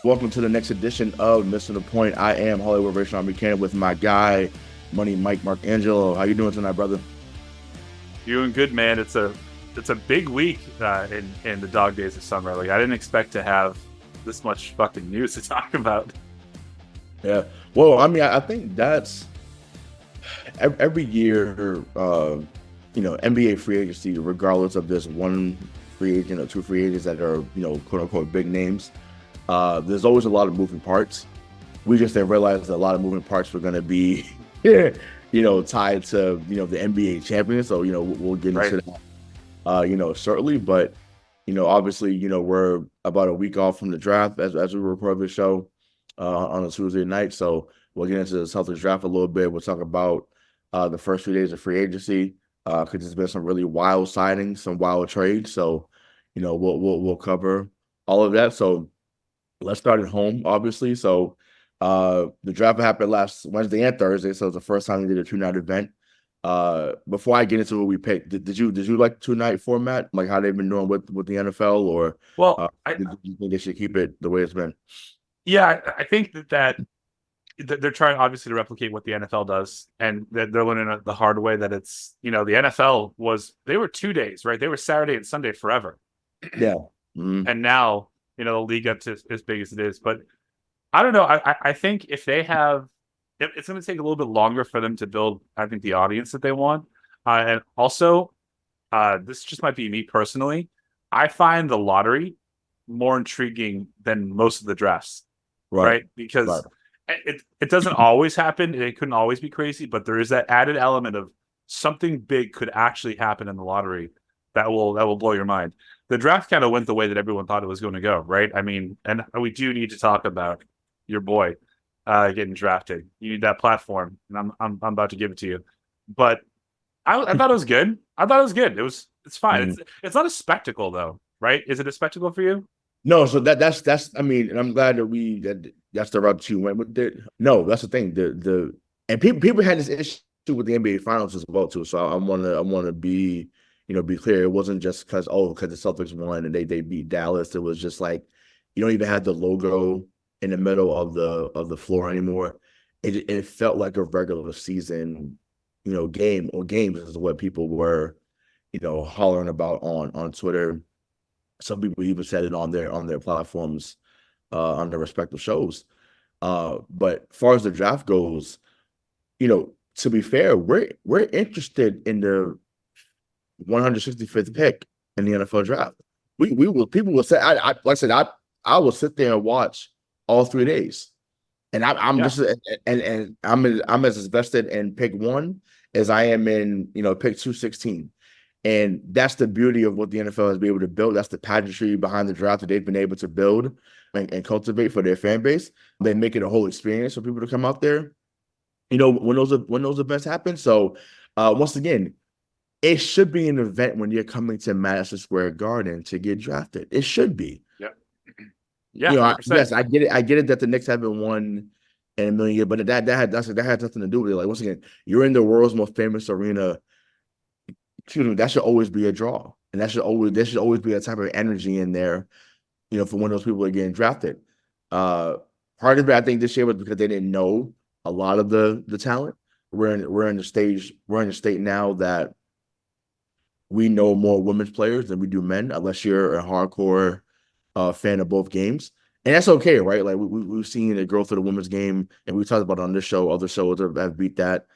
Welcome to the next edition of Missing the Point. I am Hollywood Rayshawn and Buchanan with my guy, Money Mike Marcangelo. How you doing tonight, brother? Doing good, man. It's a big week in the dog days of summer. Like, I didn't expect to have this much fucking news to talk about. Yeah. Well, I mean, I think that's every year, NBA free agency, regardless of this one free agent or two free agents that are, quote unquote big names. There's always a lot of moving parts. We just didn't realize that a lot of moving parts were going to be, tied to, the NBA champion. So, we'll get into that, certainly. But, obviously, we're about a week off from the draft as we record the show on a Tuesday night. So we'll get into the Celtics draft a little bit. We'll talk about the first few days of free agency because there's been some really wild signings, some wild trades. So, we'll cover all of that. So let's start at home, obviously. So the draft happened last Wednesday and Thursday, so it's the first time we did a two-night event. Before I get into what we picked, did you like two-night format, like how they've been doing with the NFL, or did you think they should keep it the way it's been? Yeah, I think that they're trying obviously to replicate what the NFL does, and they're learning the hard way that it's the NFL they were 2 days, right? They were Saturday and Sunday forever. Yeah, and now the league got to as big as it is. But I don't know. I think if they have, it's going to take a little bit longer for them to build, I think, the audience that they want. And also, this just might be me personally. I find the lottery more intriguing than most of the drafts, right? Because it doesn't always happen. It couldn't always be crazy, but there is that added element of something big could actually happen in the lottery that will blow your mind. The draft kind of went the way that everyone thought it was going to go, right? I mean, and we do need to talk about your boy getting drafted. You need that platform, and I'm about to give it to you. But I thought it was good. It's fine. Mm-hmm. It's not a spectacle though, right? Is it a spectacle for you? No, so that's I mean, and I'm glad that that's the route you went with it. No, that's the thing. And people had this issue with the NBA Finals as well too. So I wanna be be clear. It wasn't just because the Celtics won and they beat Dallas. It was just like you don't even have the logo in the middle of the floor anymore. It felt like a regular season, game or games is what people were, hollering about on Twitter. Some people even said it on their platforms, on their respective shows. But as far as the draft goes, to be fair, we're interested in the 165th pick in the NFL draft. People will say, I will sit there and watch all 3 days, and I'm just and I'm as invested in pick one as I am in pick 216. And that's the beauty of what the NFL has been able to build. That's the pageantry behind the draft that they've been able to build and cultivate for their fan base. They make it a whole experience for people to come out there, when those events happen. So once again, it should be an event when you're coming to Madison Square Garden to get drafted. It should be. Yeah. Yeah. Yes, I get it. I get it that the Knicks haven't won in a million years, but that had nothing to do with it. Like, once again, you're in the world's most famous arena. Excuse me, that should always be a draw. And there should always be a type of energy in there, for when those people are getting drafted. Part of it, I think, this year was because they didn't know a lot of the talent. We're in the state now that we know more women's players than we do men, unless you're a hardcore fan of both games. And that's okay, right? Like, we've seen the growth of the women's game, and we talked about it on this show. Other shows have beat that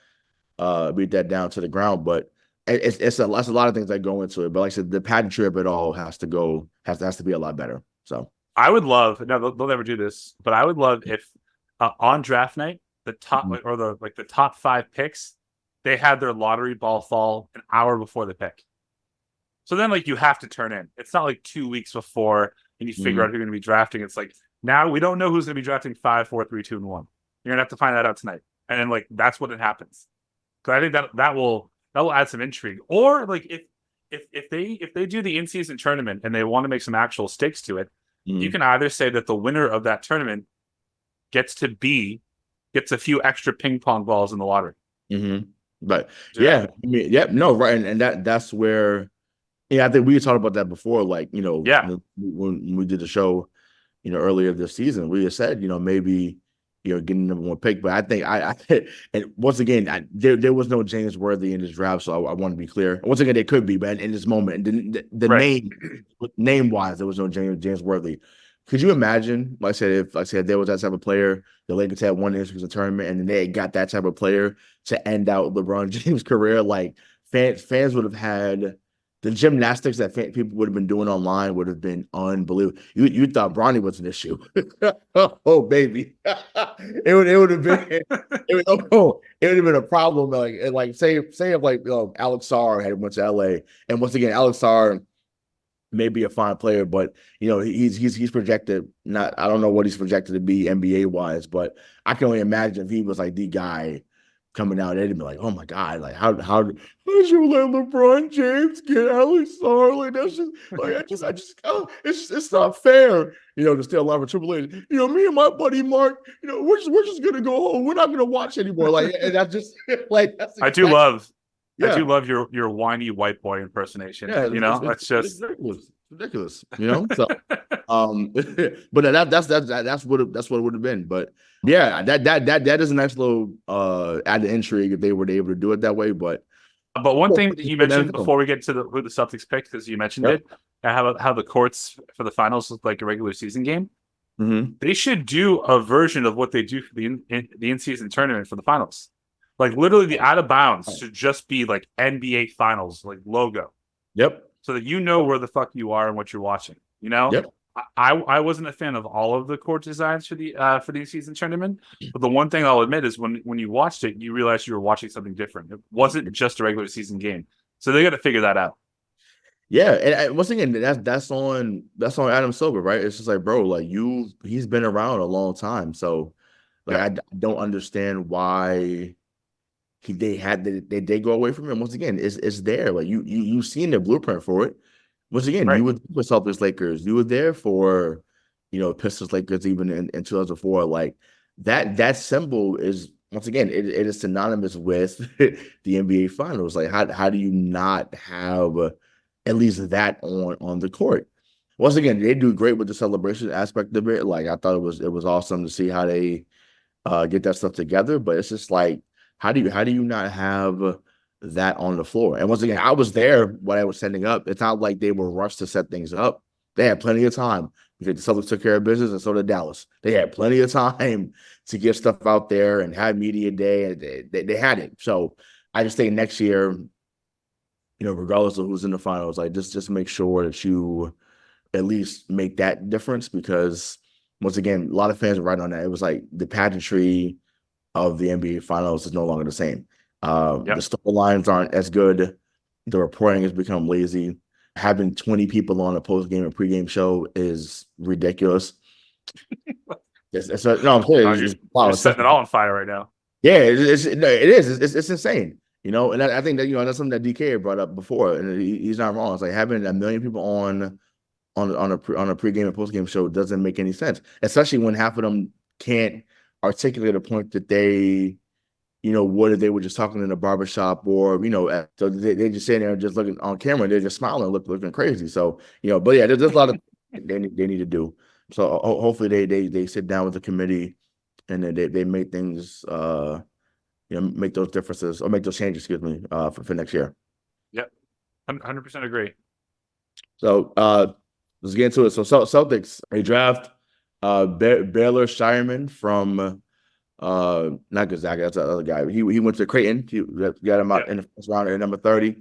down to the ground. But it's a lot of things that go into it. But like I said, the pageantry of it all has to be a lot better. So I would love, no, they'll never do this, but I would love if on draft night, the top or the top 5 picks, they had their lottery ball fall an hour before the pick. So then, you have to turn in. It's not like 2 weeks before and you figure out who you're going to be drafting. It's like, now we don't know who's going to be drafting 5, 4, 3, 2, and 1. You're going to have to find that out tonight. And then, that's when it happens. Because I think that will add some intrigue. Or, if they do the in-season tournament and they want to make some actual stakes to it, you can either say that the winner of that tournament gets a few extra ping pong balls in the lottery. But I mean, no, right, and that's where. Yeah, I think we talked about that before. When we did the show earlier this season. We had said, maybe getting number one pick, but I think I and once again, there was no James Worthy in this draft, so I want to be clear. Once again, there could be, but in this moment, the Right. name wise, there was no James Worthy. Could you imagine, if there was that type of player, the Lakers had won the in-season tournament, and then they got that type of player to end out LeBron James' career? Like fans would have had the gymnastics that people would have been doing online would have been unbelievable. You thought Bronny was an issue? Oh baby, it would have been it would have been a problem. Like say if Alex Sarr had went to LA, and once again Alex Sarr may be a fine player, but he's projected not. I don't know what he's projected to be NBA wise, but I can only imagine if he was like the guy coming out, they'd be like, "Oh my God! Like how did you let LeBron James get Alex Sarr? Like that's just like I just it's not fair, to still love a Triple H. Me and my buddy Mark, we're just gonna go home. We're not gonna watch anymore. Like and that's just like that's exactly, I do love your whiny white boy impersonation. yeah, That's just it's ridiculous. So but that's what it would have been. But yeah, that is a nice little added intrigue if they were able to do it that way. But one thing that you mentioned before we get to who the Celtics picked, because you mentioned it, how the courts for the finals look like a regular season game. Mm-hmm. They should do a version of what they do for the in-season tournament for the finals. Like literally the out of bounds should just be like NBA finals, like logo. Yep. So that you know where the fuck you are and what you're watching. Yep. I wasn't a fan of all of the court designs for the in-season tournament, but the one thing I'll admit is when you watched it, you realized you were watching something different. It wasn't just a regular season game. So they got to figure that out. Yeah, and once again, that's on Adam Silver, right? It's just like, bro, like he's been around a long time, so like I don't understand why they go away from him. Once again, it's there. Like you've seen the blueprint for it. Once again, Right. you were with Celtics Lakers. You were there for Pistons Lakers even in 2004. Like that symbol is once again it is synonymous with the NBA Finals. Like how do you not have at least that on the court? Once again, they do great with the celebration aspect of it. Like I thought it was awesome to see how they get that stuff together. But it's just like how do you not have that on the floor? And once again, I was there when I was setting up. It's not like they were rushed to set things up. They had plenty of time because the Celtics took care of business, and so did Dallas. They had plenty of time to get stuff out there and have media day, and they had it. So I just think next year, regardless of who's in the finals, like just make sure that you at least make that difference, because once again, a lot of fans were right on that. It was like the pageantry of the NBA Finals is no longer the same. The storylines aren't as good. The reporting has become lazy. Having 20 people on a post-game and pre-game show is ridiculous. No, I'm serious. You're setting it all on fire right now. Yeah, it is. It's insane. And I think that that's something that DK brought up before, and he's not wrong. It's like having a million people on a pre-game and post-game show doesn't make any sense, especially when half of them can't articulate a point that they would if they were just talking in a barbershop, or so they just sitting there and just looking on camera and they're just smiling, looking crazy. So but yeah, there's a lot of they need to do. So hopefully they sit down with the committee and then they make things make those differences or make those changes, excuse me, for next year. Yep, 100% agree. So let's get into it. So Celtics, they draft Baylor Schierman from not Gonzaga, that's the other guy. He went to Creighton. He got him out in the first round at number 30.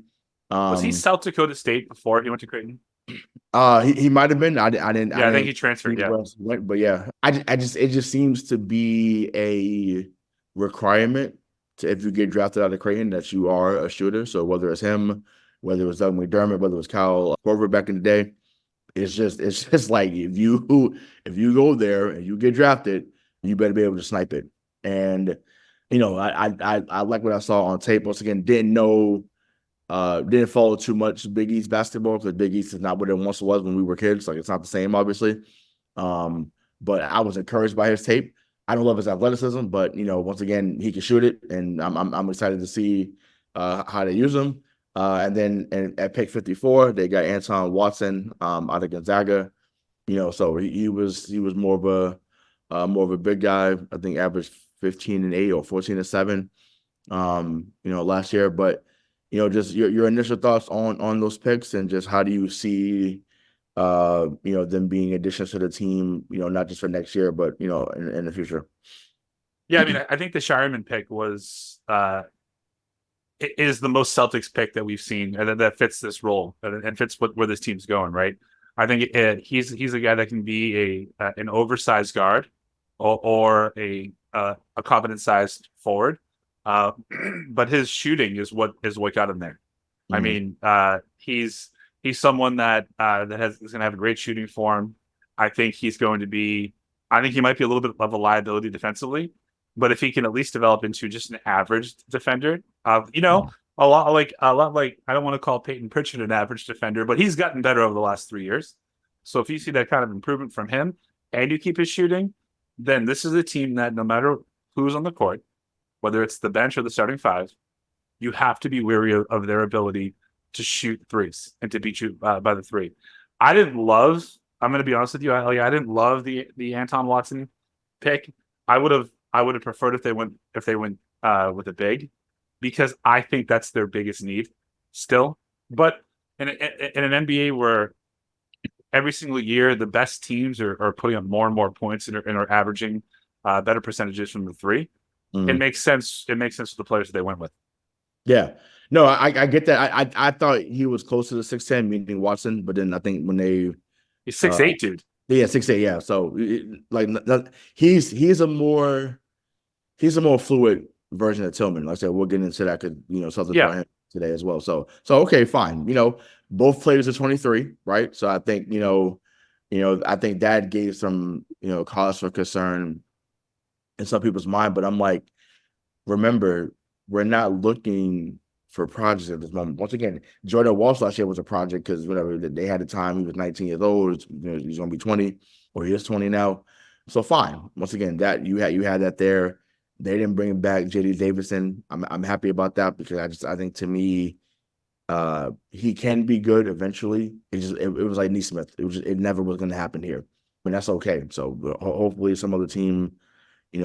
Was he South Dakota State before he went to Creighton? He might have been. I didn't. Yeah, I think he transferred. Yeah, went, but yeah, it just seems to be a requirement if you get drafted out of Creighton that you are a shooter. So whether it's him, whether it was Doug McDermott, whether it was Kyle Korver back in the day, it's just like if you go there and you get drafted, you better be able to snipe it. And I like what I saw on tape. Once again, didn't follow too much Big East basketball because Big East is not what it once was when we were kids. Like it's not the same, obviously. But I was encouraged by his tape. I don't love his athleticism, but once again, he can shoot it, and I'm excited to see how they use him. And then at pick 54, they got Anton Watson out of Gonzaga. So he was more of a big guy. I think averaged 15-8 or 14-7 last year. But just your initial thoughts on those picks, and just how do you see them being additions to the team, not just for next year, but in the future. Yeah, I mean, I think the Schierman pick is the most Celtics pick that we've seen, and that fits this role and fits where this team's going. Right. I think he's a guy that can be an oversized guard or a competent sized forward. But his shooting is what got him there. Mm-hmm. I mean, he's someone that is going to have a great shooting form. I think he might be a little bit of a liability defensively, but if he can at least develop into just an average defender, a lot like I don't want to call Peyton Pritchard an average defender, but he's gotten better over the last 3 years. So if you see that kind of improvement from him and you keep his shooting, then this is a team that no matter who's on the court, whether it's the bench or the starting five, you have to be wary of their ability to shoot threes and to beat you by the three. I'm going to be honest with you, I didn't love the Anton Watson pick. I would have preferred if they went with a big, because I think that's their biggest need still. But in an NBA where every single year the best teams are putting up more and more points and are averaging better percentages from the three, it makes sense. It makes sense for the players that they went with. Yeah, no, I get that. I thought he was close to the 6'10", meaning Watson, but then I think when he's 6'8", dude. Yeah, 6'8". Yeah, so he's a more fluid version of Tillman. Like I said, we'll get into that because something about him today as well. So okay, fine. Both players are 23, right? So I think I think that gave some cause for concern in some people's mind. But I'm like, remember, we're not looking for projects at this moment. Once again, Jordan Walsh last year was a project because whatever they had the time, he was 19 years old. He's going to be 20, or he is 20 now. So fine. Once again, that you had that there. They didn't bring back J.D. Davison. I'm happy about that because I think to me, he can be good eventually. It was like Neesmith. It never was going to happen here. I mean, that's okay. So hopefully some other team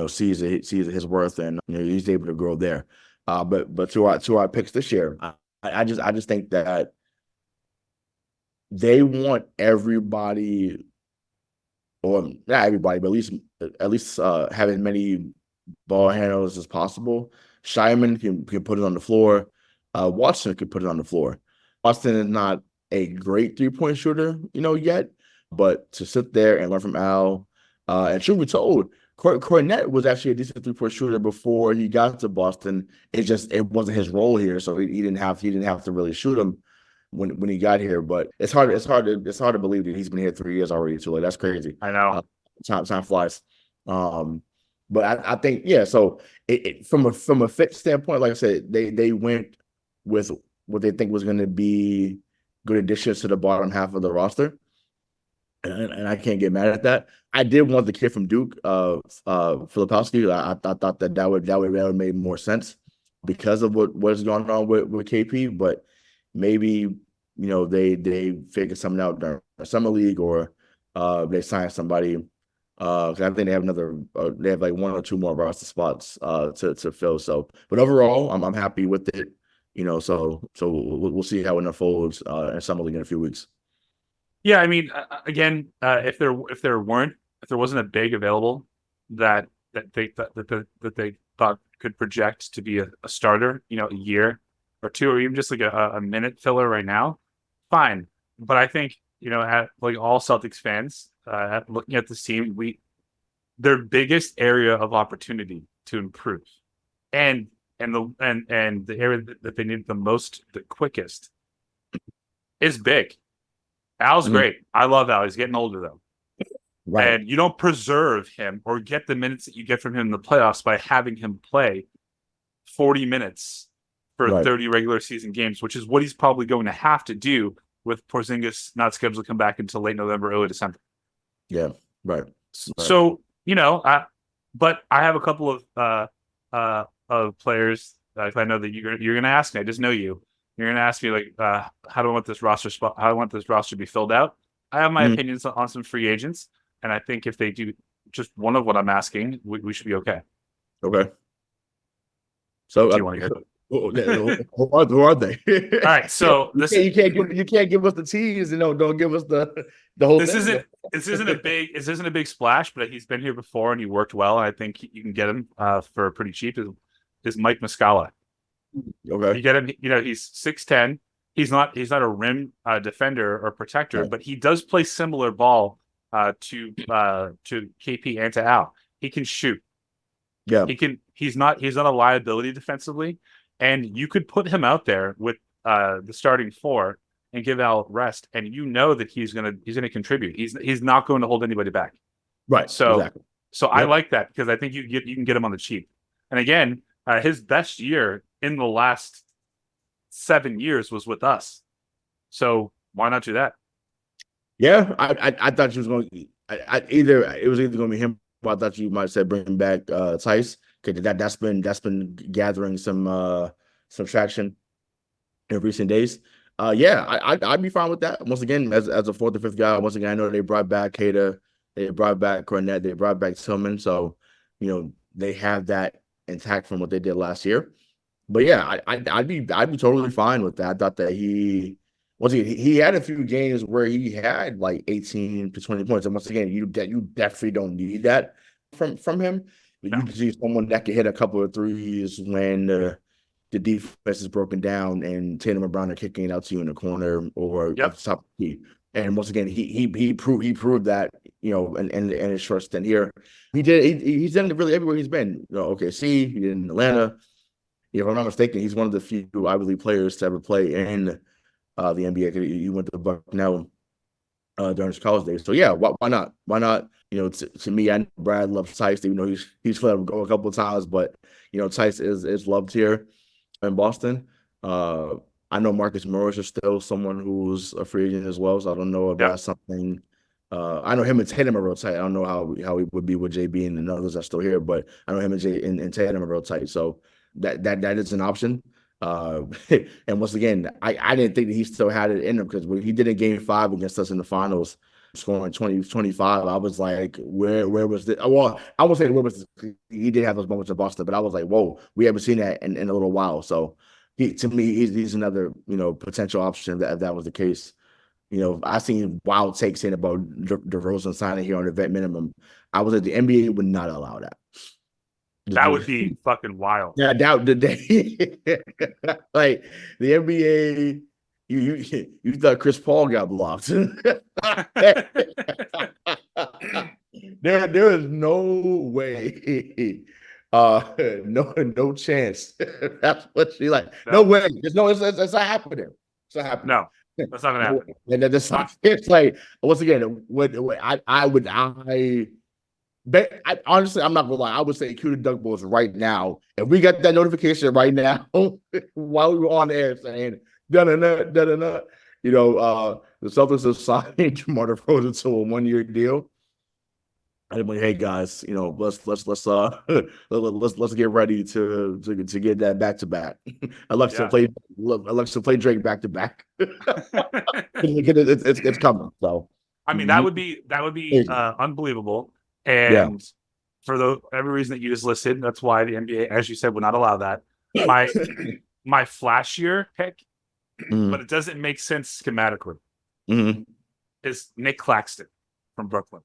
sees his worth and he's able to grow there. But to our picks this year, I just think that they want everybody, or not everybody, but at least have as many ball handlers as possible. Schierman can put it on the floor. Watson could put it on the floor. Watson is not a great 3-point shooter, yet, but to sit there and learn from Al, and truth be told, Cornette was actually a decent 3-point shooter before he got to Boston. It wasn't his role here, so he didn't have to really shoot him when he got here. But it's hard to believe that he's been here 3 years already too. Like, that's crazy. I know. Time flies. But I think, yeah. So from a fit standpoint, like I said, they went with what they think was going to be good additions to the bottom half of the roster. And I can't get mad at that. I did want the kid from Duke, Filipowski. I thought that would make more sense because of what's going on with KP. But maybe they figure something out during the summer league, or they sign somebody. Because I think they have like 1 or 2 more roster spots to fill. So, but overall, I'm happy with it. So we'll see how it unfolds in summer league in a few weeks. Yeah, I mean, again, if there wasn't a big available that they thought could project to be a starter, a year or two, or even just like a minute filler right now, fine. But I think at like all Celtics fans, looking at this team, their biggest area of opportunity to improve, and the area that they need the most, the quickest, is big. Al's great. I love Al. He's getting older though. Right. And you don't preserve him or get the minutes that you get from him in the playoffs by having him play 40 minutes for 30 regular season games, which is what he's probably going to have to do with Porzingis not scheduled to come back until late November, early December. Yeah, right. So, but I have a couple of players that I know that you're going to ask me. I just know you. You're going to ask me, like, how do I want this roster to be filled out? I have my opinions on some free agents, and I think if they do just one of what I'm asking, we should be okay. Okay. So Do you want to hear? who are they? All right, so you can't give us the tease and don't give us the whole this thing. isn't a big splash, but he's been here before and he worked well. And I think you can get him for pretty cheap. Is Mike Muscala. Okay. You get him. He's 6'10". He's not a rim defender or protector, Right. but he does play similar ball to KP and to Al. He can shoot. Yeah. He's not a liability defensively, and you could put him out there with the starting four and give Al rest, and that he's gonna contribute. He's not going to hold anybody back. Right. So exactly. I like that because I think you can get him on the cheap. And again, his best year in the last 7 years was with us. So why not do that? Yeah, I thought she was going. It was either going to be him. Or I thought you might have said bring back Tice, because that's been gathering some traction in recent days. Yeah, I'd be fine with that. Once again, as a fourth or fifth guy. Once again, I know they brought back Cater, they brought back Cornette, they brought back Tillman, so they have that intact from what they did last year. But yeah, I'd be totally fine with that. I thought that he had a few games where he had like 18 to 20 points. And once again, you definitely don't need that from him. But No. you can see someone that can hit a couple of threes when the defense is broken down and Tatum and Brown are kicking it out to you in the corner or at the top of the key. And once again, he proved that, in his short stint here. He's done it really everywhere he's been. OKC, he did in Atlanta. If I'm not mistaken, he's one of the few Ivy League players to ever play in the NBA. He went to Buchanan during his college days. So yeah, why not? Why not? To me, I know Brad loves Tice, even though he's let him go a couple of times, but Tice is loved here in Boston. I know Marcus Morris is still someone who's a free agent as well, so I don't know if that's something. I know him and Tatum are real tight. I don't know how he would be with JB and the others are still here, but I know him and Tatum are real tight. So that is an option. And once again, I didn't think that he still had it in him, because when he did a game 5 against us in the finals, scoring 20-25, I was like, where was this? Well, I won't say where was this. He did have those moments in Boston, but I was like, whoa, we haven't seen that in a little while. So to me, he's another potential option if that was the case. I seen wild takes in about DeRozan signing here on the vet minimum. I was like, the NBA would not allow that. That would be fucking wild. Yeah, doubt the day. Like the NBA, you thought Chris Paul got blocked. There is no way. No chance. That's what she like. No way. It's not happening. It's not happening. No, that's not gonna happen. And then it's like, once again, honestly, I'm not gonna lie. I would say cue the Dunk Bulls right now. If we got that notification right now while we were on the air saying da-da-da, da-da-da, the Celtics have signed DeMar DeRozan to a 1-year deal. I'd be like, hey guys, let's get ready to get that back to back. Alexa play Drake back to back. It's coming. So I mean, that would be unbelievable. And for every reason that you just listed, that's why the NBA, as you said, would not allow that. My flashier pick, but it doesn't make sense schematically, is Nick Claxton from Brooklyn.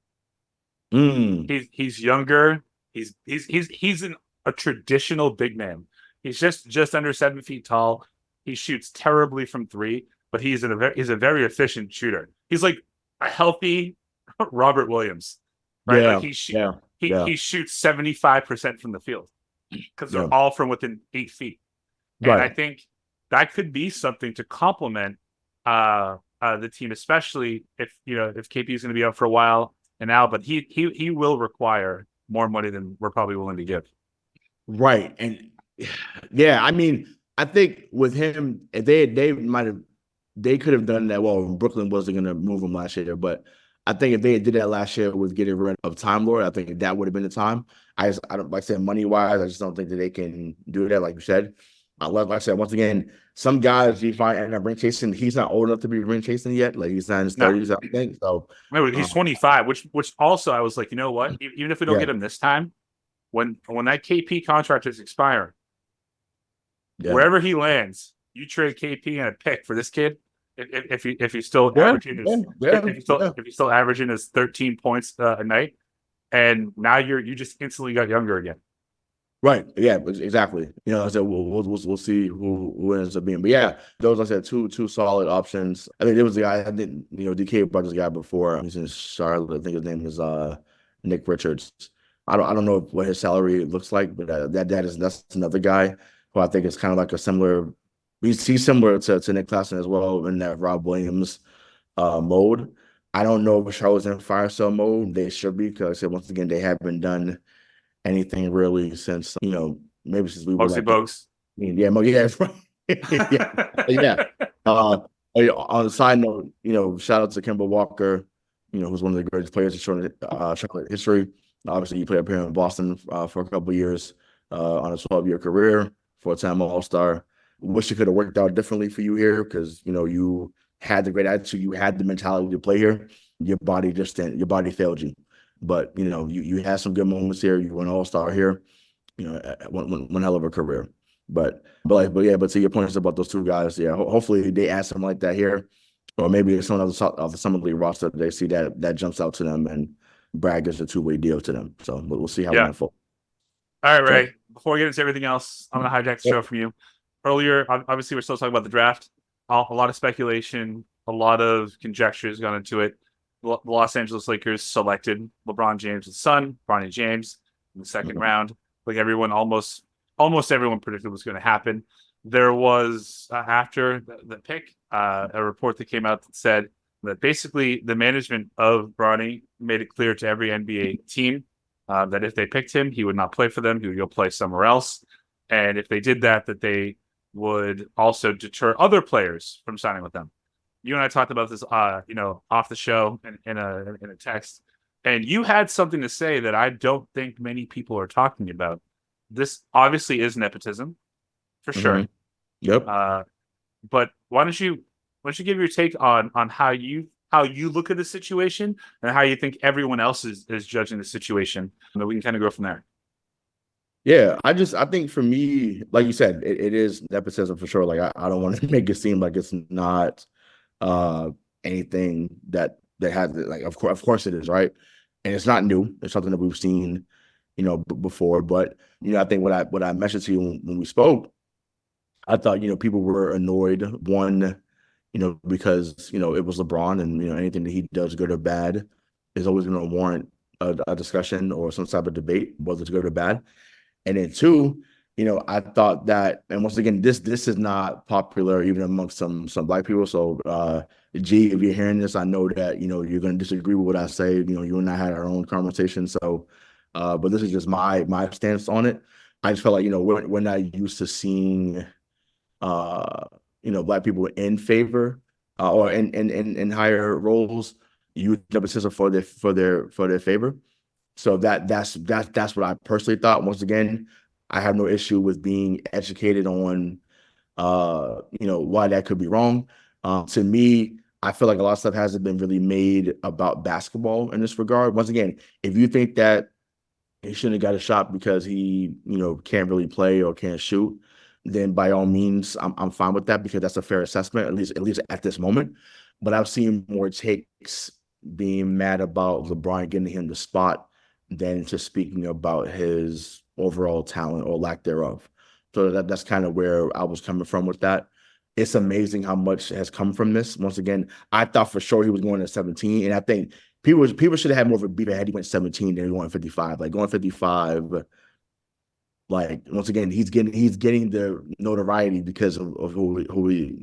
He's younger. He's a traditional big man. He's just under 7 feet tall. He shoots terribly from 3, but he's a very efficient shooter. He's like a healthy Robert Williams. Right, yeah, like he shoots 75% from the field because they're all from within 8 feet, and I think that could be something to complement the team, especially if KP is going to be out for a while and now, but he will require more money than we're probably willing to give. Right, and yeah, I mean, I think with him, they could have done that. Well, Brooklyn wasn't going to move him last year, but I think if they did that last year with getting rid of Time Lord, I think that would have been the time. I don't, like I said, money wise, I just don't think that they can do that, like you said. like I said, once again, some guys you find end up ring chasing. He's not old enough to be ring chasing yet. Like he's not in his No, 30s, I think. So remember he's 25, which also I was like, you know what? Even if we don't yeah, get him this time, when that KP contract is expiring, yeah, wherever he lands, you trade KP and a pick for this kid. If he's still yeah, averaging yeah, his yeah, if he's still averaging his 13 points a night, and now you just instantly got younger again. right. Yeah, exactly. You know, I said we'll see who ends up being. But yeah, those like I said two solid options. I think there was the guy I didn't DK about this guy before. He's in Charlotte. I think his name is Nick Richards. I don't know what his salary looks like, but that's another guy who I think is kind of like a similar. He's similar to Nick Claxton as well in that Rob Williams mode. I don't know if Charlotte's in fire sale mode. They should be because I said once again they haven't done anything really since maybe since we were Mostly like Bogues. yeah, yeah, that's right. Yeah, yeah. On a side note, shout out to Kemba Walker, who's one of the greatest players in Charlotte history. Obviously, he played up here in Boston for a couple of years on a 12-year career, four-time All-Star. Wish it could have worked out differently for you here because you had the great attitude, you had the mentality to play here. Your body failed you, but you had some good moments here. You were an All-Star here. One hell of a career. But to your points about those two guys, yeah, hopefully they add something like that here, or maybe someone of the Summer League roster they see that jumps out to them and Bragg is a two-way deal to them. So we'll see how it unfolds. All right, Ray. Okay. Before we get into everything else, I'm going to hijack the Yeah. show from you. Earlier, obviously, we're still talking about the draft. A lot of speculation, a lot of conjecture has gone into it. The Los Angeles Lakers selected LeBron James' son, Bronny James, in the second round. Like almost everyone predicted was going to happen. There was, after the pick, a report that came out that said that basically the management of Bronny made it clear to every NBA team that if they picked him, he would not play for them. He would go play somewhere else. And if they did that they would also deter other players from signing with them. You and I talked about this, off the show in a text, and you had something to say that I don't think many people are talking about. This obviously is nepotism, for sure. Yep. But why don't you give your take on how you look at the situation and how you think everyone else is judging the situation, and then we can kind of go from there. Yeah, I think for me, like you said, it is nepotism for sure. Like I don't want to make it seem like it's not anything that has like of course it is, right? And it's not new. It's something that we've seen, before. But I think what I mentioned to you when we spoke, I thought people were annoyed. One, because it was LeBron, and anything that he does, good or bad, is always going to warrant a discussion or some type of debate, whether it's good or bad. And then two, I thought that, and once again, this is not popular even amongst some Black people. So, G, if you're hearing this, I know that you're going to disagree with what I say. You and I had our own conversation. So, but this is just my stance on it. I just felt like we're not used to seeing Black people in favor or in higher roles use nepotism for their favor. So that's what I personally thought. Once again, I have no issue with being educated on why that could be wrong. To me, I feel like a lot of stuff hasn't been really made about basketball in this regard. Once again, if you think that he shouldn't have got a shot because he can't really play or can't shoot, then by all means, I'm fine with that because that's a fair assessment, at least at this moment. But I've seen more takes being mad about LeBron getting him the spot than just speaking about his overall talent or lack thereof. So that's kind of where I was coming from with that. It's amazing how much has come from this. Once again, I thought for sure he was going to 17, and I think people should have had more of a beef had he went 17 than he went 55. Like going 55, like once again, he's getting the notoriety because of who we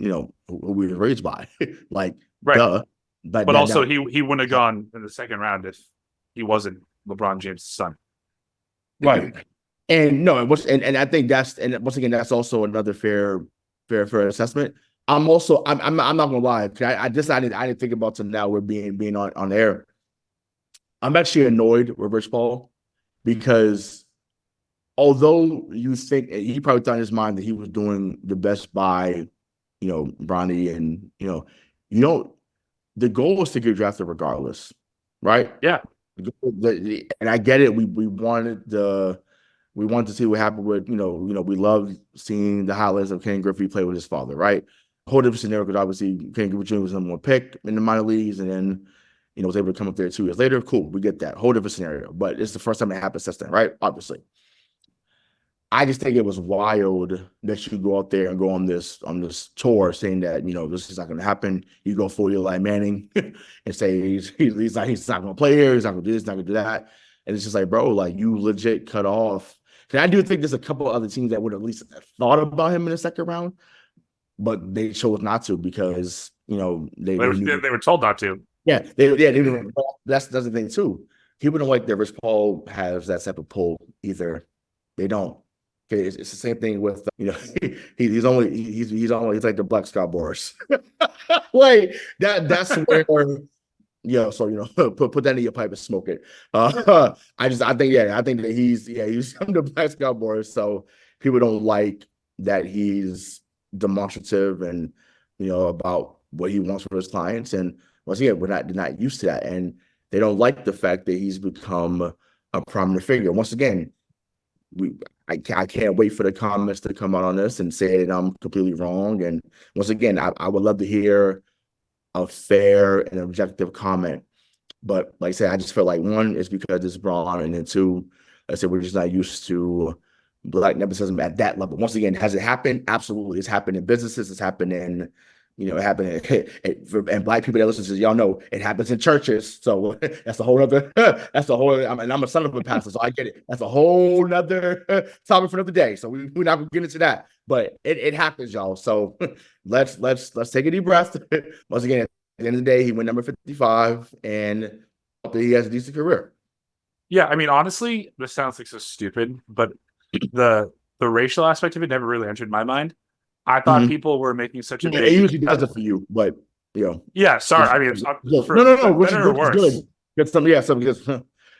were raised by. Like, Right. duh. But also he wouldn't have gone in the second round if he wasn't LeBron James' son. Right. And no, and I think once again, that's also another fair assessment. I'm not gonna lie. I didn't think about till now we're being on air. I'm actually annoyed with Rich Paul because although you think he probably thought in his mind that he was doing the best by, Bronny, and the goal was to get drafted regardless, right? Yeah. And I get it. We wanted to see what happened with, we loved seeing the highlights of Ken Griffey play with his father, right? Whole different scenario because obviously Ken Griffey Jr. was the number one pick in the minor leagues, and then was able to come up there 2 years later. Cool, we get that. Whole different scenario, but it's the first time it happened since then, right? Obviously. I just think it was wild that you go out there and go on this tour saying that this is not going to happen. You go full Eli Manning and say he's not going to play here. He's not going to do this. Not going to do that. And it's just like, bro, like you legit cut off. And I do think there's a couple of other teams that would at least thought about him in the second round, but they chose not to because they were told not to. Yeah, that's the thing too. People don't like that Rich Paul has that type of pull either. They don't. Okay, it's the same thing with he's like the Black Scott Boris. Like that's where so put that in your pipe and smoke it. I think that he's the Black Scott Boris. So people don't like that he's demonstrative and about what he wants for his clients. And once again, they're not used to that, and they don't like the fact that he's become a prominent figure. Once again, I can't wait for the comments to come out on this and say that I'm completely wrong. And once again, I would love to hear a fair and objective comment. But like I said, I just feel like one is because it's Braun, and then two, I said we're just not used to Black nepotism at that level. Once again, has it happened? Absolutely, it's happened in businesses. It's happened in it happened and Black people that listen to this, y'all know it happens in churches. So that's a whole other, I'm a son of a pastor, so I get it. That's a whole nother topic for another day. So we're not going to get into that, but it happens, y'all. So let's take a deep breath. Once again, at the end of the day, he went number 55 and he has a decent career. Yeah. I mean, honestly, this sounds like so stupid, but the racial aspect of it never really entered my mind. I thought people were making such a big. It usually does it for you, but Yeah, sorry. I mean, no. Which is good. Get some,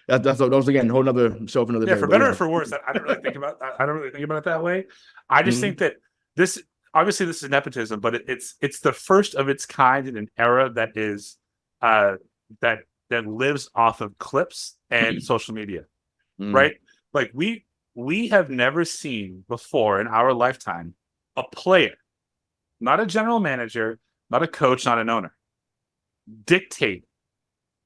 that's again a whole other show for another day. For better or for worse, I don't really think about that. I don't really think about it that way. I just think that this is nepotism, but it's the first of its kind in an era that is that lives off of clips and social media, right? Like we have never seen before in our lifetime a player, not a general manager, not a coach, not an owner, dictate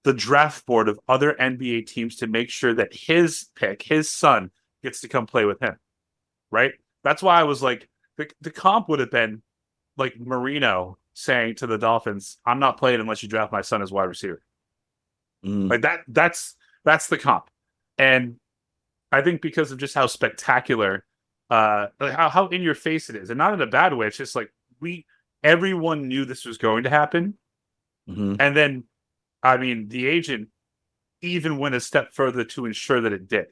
the draft board of other NBA teams to make sure that his pick, his son, gets to come play with him, right? That's why I was like, the comp would have been like Marino saying to the Dolphins, I'm not playing unless you draft my son as wide receiver. Like that's the comp. And I think because of just how spectacular how in your face it is, and not in a bad way. It's just like everyone knew this was going to happen, and then, I mean, the agent even went a step further to ensure that it did.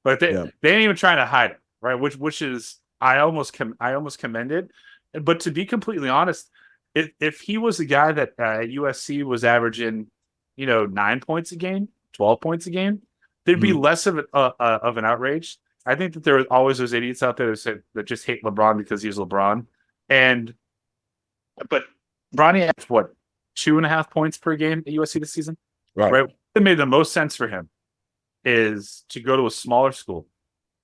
But they ain't even trying to hide it, right? Which is I almost commend it. But to be completely honest, if he was a guy that at USC was averaging 9 points a game, 12 points a game, there'd be less of an outrage. I think that there are always those idiots out there that just hate LeBron because he's LeBron. But Bronny had 2.5 points per game at USC this season? Right. What made the most sense for him is to go to a smaller school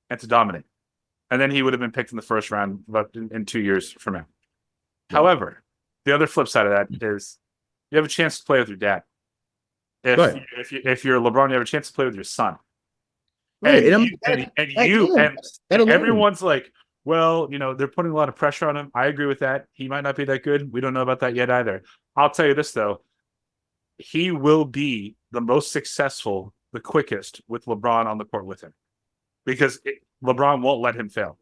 and to dominate. And then he would have been picked in the first round in 2 years from now. Yeah. However, the other flip side of that is you have a chance to play with your dad. If you're LeBron, you have a chance to play with your son. Right. And everyone's like, well, they're putting a lot of pressure on him. I agree with that. He might not be that good. We don't know about that yet either. I'll tell you this, though. He will be the most successful, the quickest with LeBron on the court with him. Because LeBron won't let him fail.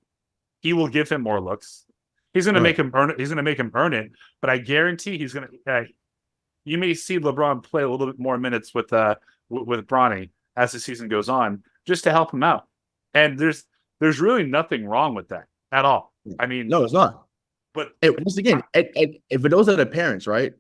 He will give him more looks. He's going to make him earn it. He's going to make him earn it. But I guarantee he's going to you may see LeBron play a little bit more minutes with Bronny as the season goes on, just to help him out. And there's really nothing wrong with that at all. I mean, no, it's not. But once again, if for those are the parents, right?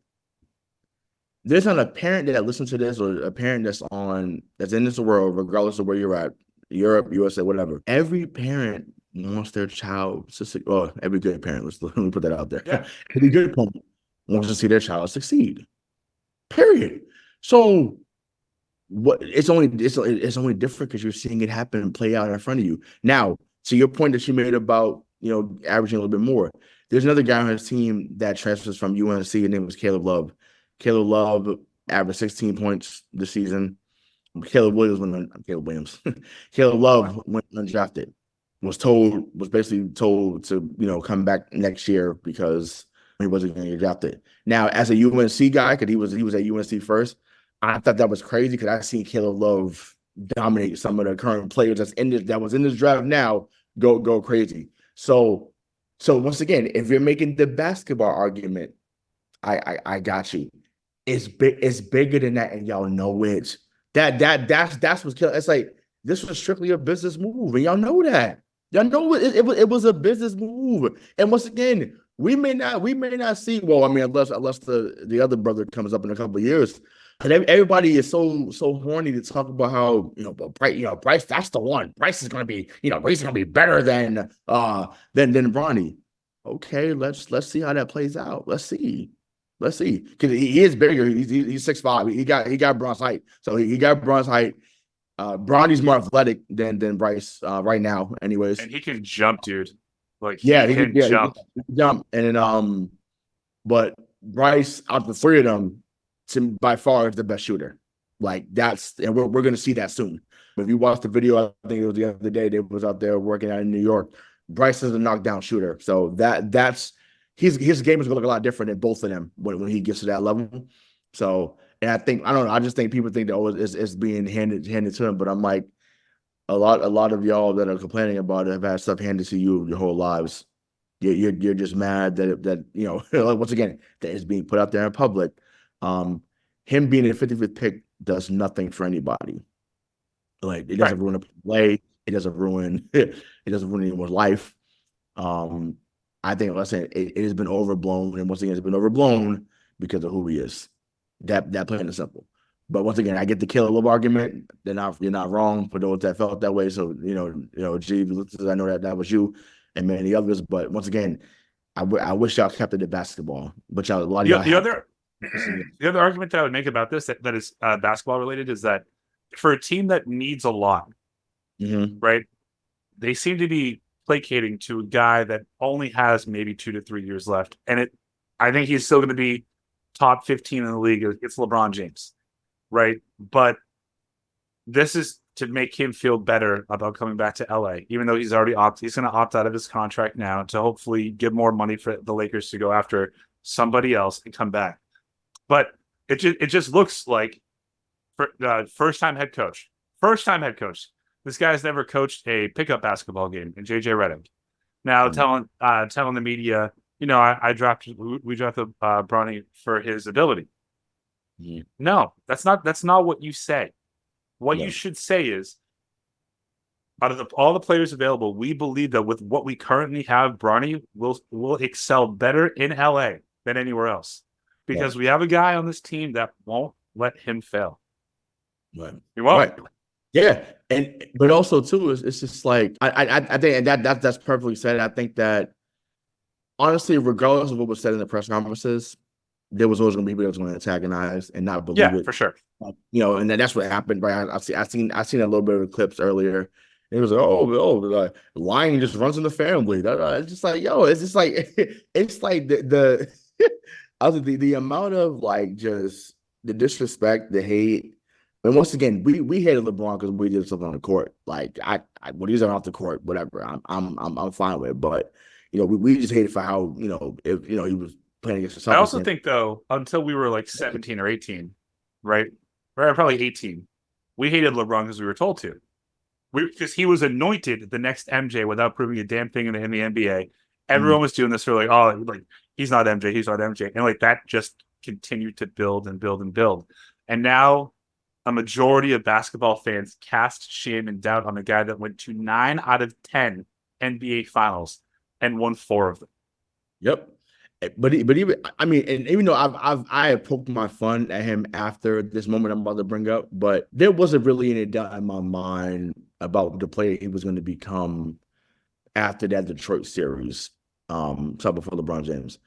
There's not a parent that listens to this or a parent that's in this world, regardless of where you're at, Europe, USA, whatever. Every parent wants their child to succeed. Well, every good parent, let me put that out there. Yeah. Every good parent wants to see their child succeed. Period. So what it's only different because you're seeing it happen and play out in front of you. Now, to your point that you made about averaging a little bit more, there's another guy on his team that transfers from UNC. His name was Caleb Love. Caleb Love averaged 16 points this season. Caleb Williams. Caleb Love went undrafted. Was basically told to come back next year because he wasn't going to get drafted. Now, as a UNC guy, because he was at UNC first, I thought that was crazy because I seen Caleb Love dominate some of the current players that was in this draft now go crazy. So once again, if you're making the basketball argument, I got you. It's bigger than that, and y'all know it. That's what's killing. It's like this was strictly a business move, and y'all know that. Y'all know it was a business move. And once again, we may not see. Well, I mean, unless the other brother comes up in a couple of years, and everybody is so horny to talk about how Bryce, that's the one. Bryce is going to be Bryce is going to be better than Bronny. Okay, let's see how that plays out. Let's see. Because he is bigger. He's 6'5". He got bronze height. So he got bronze height. Bronny's more athletic than Bryce right now, anyways. And he can jump, dude. Like he can jump. He can jump. And then but Bryce, out the three of them, by far is the best shooter. Like and we're gonna see that soon. If you watch the video, I think it was the other day, they was out there working out in New York. Bryce is a knockdown shooter. So that's his game is gonna look a lot different than both of them when he gets to that level. So, and I don't know. I just think people think that it's being handed to him, but I'm like, a lot of y'all that are complaining about it have had stuff handed to you your whole lives. You're just mad that once again that is being put out there in public. Him being a 55th pick does nothing for anybody. Like it doesn't ruin a play. It doesn't ruin anyone's life. I think, listen, it has been overblown, and once again, it's been overblown because of who he is. That plain and simple. But once again, I get the Caleb Love argument. You're not wrong for those that felt that way. So G, I know that was you and many others. But once again, I wish y'all kept it in basketball. But y'all, a lot of y'all. The other argument that I would make about this that is basketball related is that for a team that needs a lot, right? They seem to be placating to a guy that only has maybe 2 to 3 years left, and I think he's still going to be top 15 in the league. It's LeBron James, right? But this is to make him feel better about coming back to LA, even though he's going to opt out of his contract now to hopefully get more money for the Lakers to go after somebody else and come back. But it just looks like first time head coach. This guy's never coached a pickup basketball game in JJ Redick. Now telling the media, we drafted Bronny for his ability. Yeah. No, that's not what you say. What you should say is, out of all the players available, we believe that with what we currently have, Bronny will excel better in LA than anywhere else. Because we have a guy on this team that won't let him fail. Right. He won't. Right. Yeah, but also too, it's just like I think that's perfectly said. I think that honestly, regardless of what was said in the press conferences, there was always going to be people that was going to antagonize and not believe it. Yeah, for sure. And that's what happened. Right? I seen a little bit of the clips earlier. It was like, lying just runs in the family. It's just like, it's just like it's like the the amount of like just the disrespect, the hate. And once again, we hated LeBron because we did something on the court. Like when he's off the court, whatever, I'm fine with it. But we just hated for how if he was playing against the Celtics. I also think though, until we were like 17 or 18, right, probably 18, we hated LeBron because we were told to. Because he was anointed the next MJ without proving a damn thing in the NBA. Everyone was doing this for like he's not MJ, and like that just continued to build and build and build, and now a majority of basketball fans cast shame and doubt on a guy that went to 9 out of 10 NBA finals and won 4 of them. Yep. But even, I mean, and even though I have poked my fun at him after this moment I'm about to bring up, but there wasn't really any doubt in my mind about the player he was going to become after that Detroit series, so before LeBron James.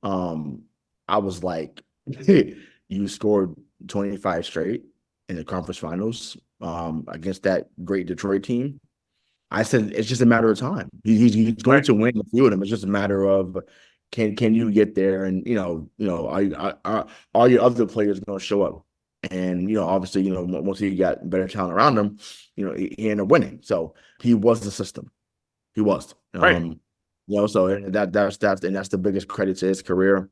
I was like, you scored 25 straight in the conference finals against that great Detroit team. I said it's just a matter of time. He's going to win a few of them. It's just a matter of can you get there, and are your other players going to show up? And obviously, once he got better talent around him, he ended up winning. So he was the system. He was. Right. So that's the biggest credit to his career.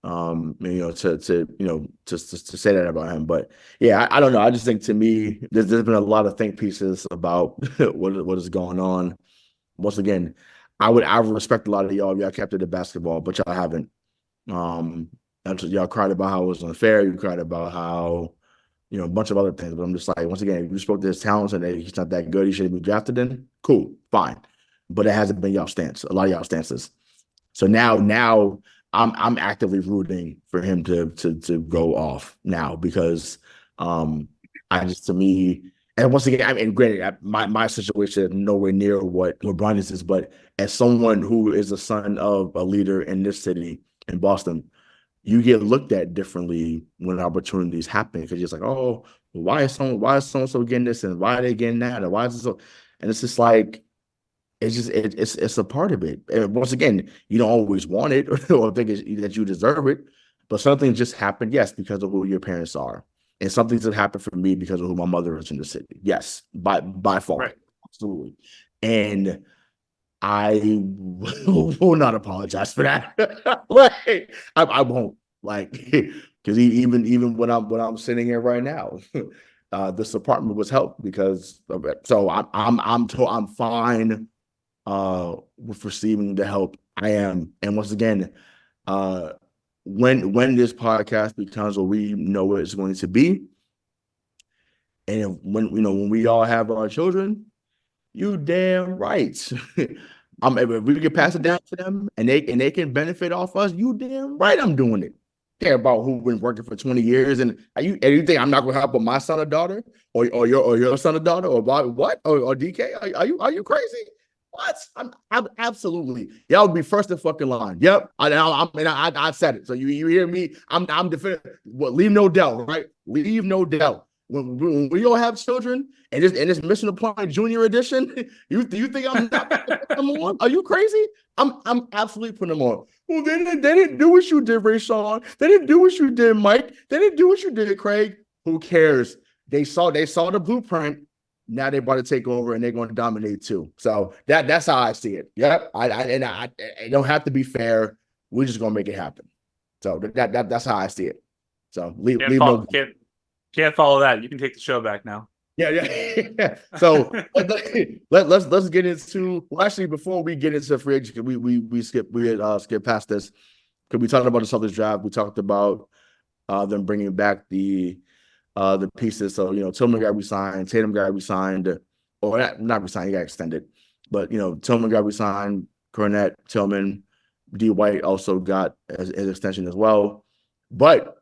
To say that about him. But yeah, I don't know. I just think, to me, there's been a lot of think pieces about what is going on. Once again, I respect a lot of y'all kept it to basketball, but y'all haven't. Y'all cried about how it was unfair. You cried about how, a bunch of other things. But I'm just like, once again, if you spoke to his talents and he's not that good, he shouldn't be drafted in. Cool, fine. But it hasn't been y'all stance. A lot of y'all stances. So now I'm actively rooting for him to go off now, because to me, and once again, and granted, my situation is nowhere near what LeBron is, but as someone who is a son of a leader in this city, in Boston, you get looked at differently when opportunities happen, because you're just like, oh, why is so getting this, and why are they getting that, and why is it so, and it's just like, it's a part of it. And once again, you don't always want it or think that you deserve it, but something just happened, yes, because of who your parents are, and something that happened for me because of who my mother is in the city. Yes, by fault, right. Absolutely. And I will not apologize for that. Like, I won't, like, because even when I'm sitting here right now, this apartment was helped because of it. So I'm fine with receiving the help. I am. And once again, when this podcast becomes what we know it's going to be, and when we all have our children, you damn right. If we can pass it down to them and they can benefit off us, you damn right I'm doing it. Care about who's been working for 20 years, and you think I'm not gonna help with my son or daughter, or your son or daughter, or what, or DK? Are you crazy? What? I'm absolutely. Y'all would be first in fucking line. Yep. I said it. So you hear me? I'm defending. Well, leave no doubt, right? Leave no doubt. When we all have children, and this Mission Applied Junior Edition, you think I'm not putting them on? Are you crazy? I'm absolutely putting them on. Well, they didn't do what you did, Rayshawn. They didn't do what you did, Mike. They didn't do what you did, Craig. Who cares? They saw the blueprint. Now they're about to take over, and they're going to dominate too. So that's how I see it. Yep. I don't have to be fair. We're just gonna make it happen. So that's how I see it. So can't follow that. You can take the show back now. Yeah. So let's get into. Well, actually, before we get into free agency, we skip past this, because we talked about the Celtics draft. We talked about them bringing back the pieces. So Tillman got re-signed, Tatum got re-signed, or not re-signed, he got extended. But Tillman got re-signed, Cornette, Tillman, D. White also got his extension as well. But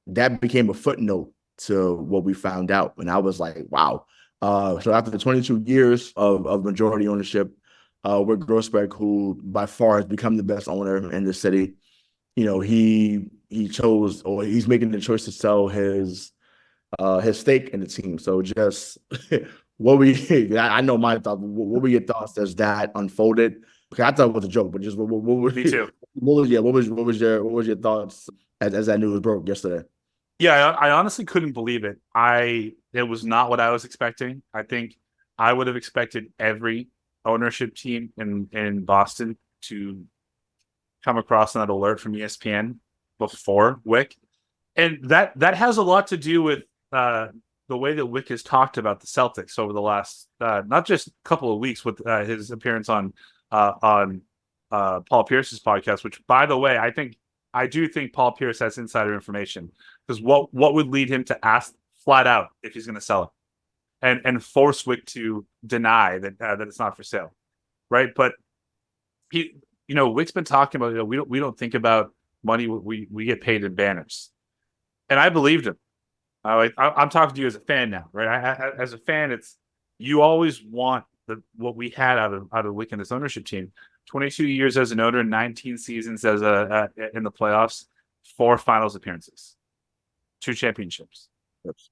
that became a footnote to what we found out, and I was like, wow. So after the 22 years of majority ownership, Wyc Grousbeck, who by far has become the best owner in the city, he chose, or he's making the choice to sell his stake in the team. So just I know my thoughts. What were your thoughts as that unfolded? Because I thought it was a joke, but just what were Me too. What was your thoughts as that news broke yesterday? Yeah, I honestly couldn't believe it. It was not what I was expecting. I think I would have expected every ownership team in Boston to come across that alert from ESPN before Wick. And that has a lot to do with the way that Wick has talked about the Celtics over the last not just couple of weeks, with his appearance on Paul Pierce's podcast, which, by the way, I do think Paul Pierce has insider information, because what would lead him to ask flat out if he's going to sell it, and force Wick to deny that it's not for sale, right? But Wick's been talking about, we don't think about money, we get paid in banners, and I believed him. I'm talking to you as a fan now, right? As a fan, you always want what we had out of Wick and this ownership team. 22 years as an owner, 19 seasons as in the playoffs, 4 finals appearances, 2 championships. Yes.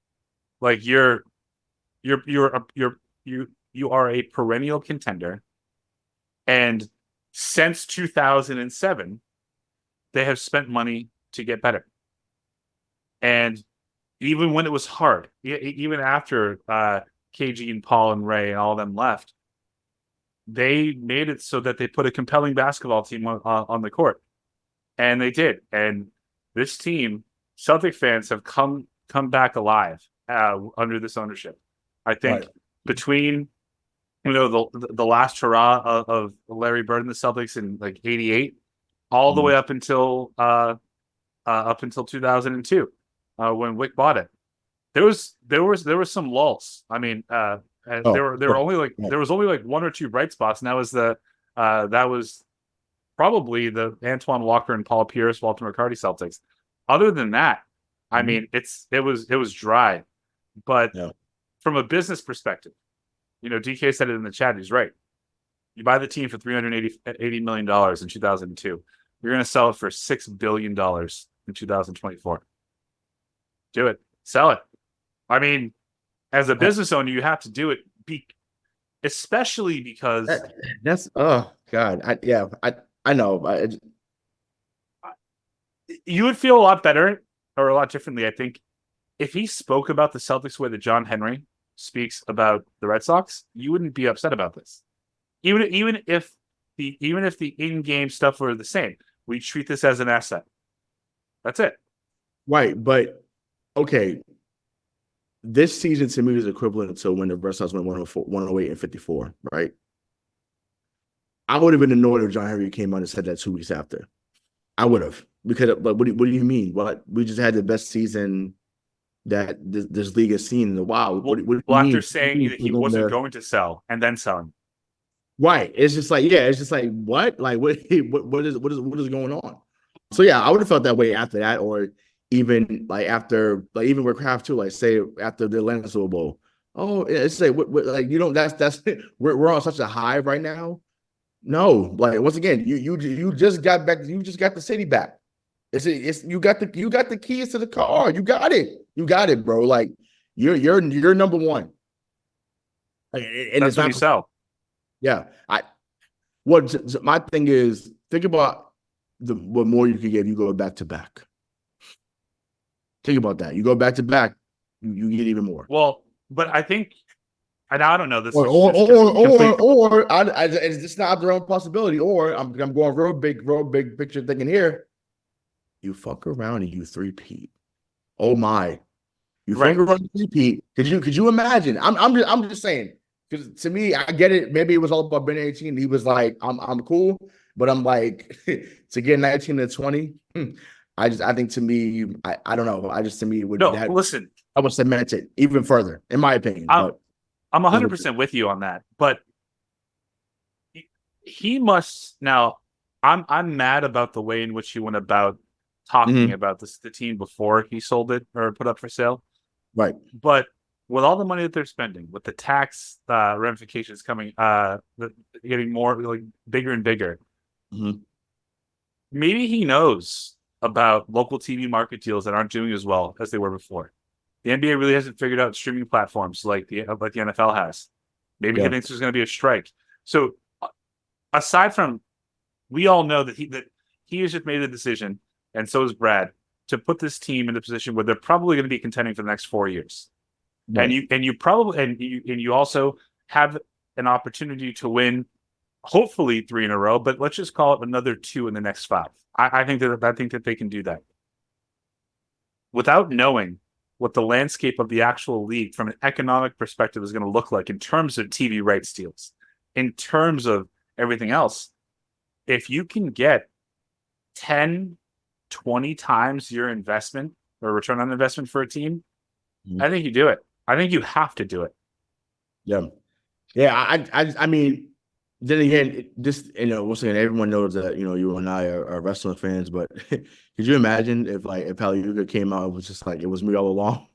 Like you are a perennial contender, and since 2007, they have spent money to get better. And even when it was hard, even after KG and Paul and Ray and all of them left, they made it so that they put a compelling basketball team on the court, and they did. And this team, Celtic fans have come back alive under this ownership. I think between the last hurrah of Larry Bird and the Celtics in like '88, all the way up until 2002, when Wick bought it, there was some lulls. I mean, there was only like 1 or 2 bright spots, and that was probably the Antoine Walker and Paul Pierce, Walter McCarty Celtics. Other than that, I mean, it was dry. But from a business perspective, DK said it in the chat. He's right. You buy the team for $380 million in 2002. You're going to sell it for $6 billion in 2024. Do it. Sell it. I mean, as a business owner, you have to do it, especially because that's oh god, I know. You would feel a lot better or a lot differently, I think, if he spoke about the Celtics the way that John Henry speaks about the Red Sox. You wouldn't be upset about this, even if the in-game stuff were the same. We treat this as an asset. That's it. Right, but okay. This season to me is equivalent to when the Red Sox went 108 and 54, right? I would have been annoyed if John Henry came out and said that 2 weeks after. I would have. Because, but what do you mean? Well, we just had the best season that this league has seen in a while. What after saying that he wasn't going to sell and then selling. Right. It's just like, what? Like, what is going on? So, yeah, I would have felt that way after that, or even like after, like even with Kraft too, like say after the Atlanta Super Bowl. Oh, it's like like that's we're on such a high right now. No, like once again, you just got back, you just got the city back. It's you got the keys to the car. You got it, bro. Like you're number one. And that's it's what not you sell. Yeah, my thing is, think about what more you can get if you go back to back. Think about that. You go back to back, you get even more. Well, but I think, and I don't know this. Or it's just not their own possibility. Or I'm going real big picture thinking here. You fuck around and you 3-peat. Oh my, you fuck around and 3-peat. Could you imagine? I'm just saying, because to me, I get it. Maybe it was all about Ben 18. He was like, I'm cool, but I'm like to get 19 to 20. I think to me, I don't know. To me would listen. I would cement it even further, in my opinion. I'm 100% with you on that, but he must now. I'm mad about the way in which he went about talking about the team before he sold it or put up for sale. Right, but with all the money that they're spending, with the tax ramifications coming, getting more like bigger and bigger, maybe he knows about local TV market deals that aren't doing as well as they were before. The NBA really hasn't figured out streaming platforms like the NFL has. Maybe he thinks there's going to be a strike. So, aside from, we all know that he has just made a decision, and so has Brad, to put this team in a position where they're probably going to be contending for the next 4 years. Right. And you also have an opportunity to win, hopefully 3 in a row, but let's just call it another 2 in the next 5. I think that they can do that without knowing what the landscape of the actual league from an economic perspective is going to look like in terms of TV rights deals, in terms of everything else. If you can get 10, 20 times your investment or return on investment for a team, I think you do it. I think you have to do it. Yeah. I mean, then again, this, once again, everyone knows that, you and I are wrestling fans, but could you imagine if Pagliuca came out, it was just like, it was me all along?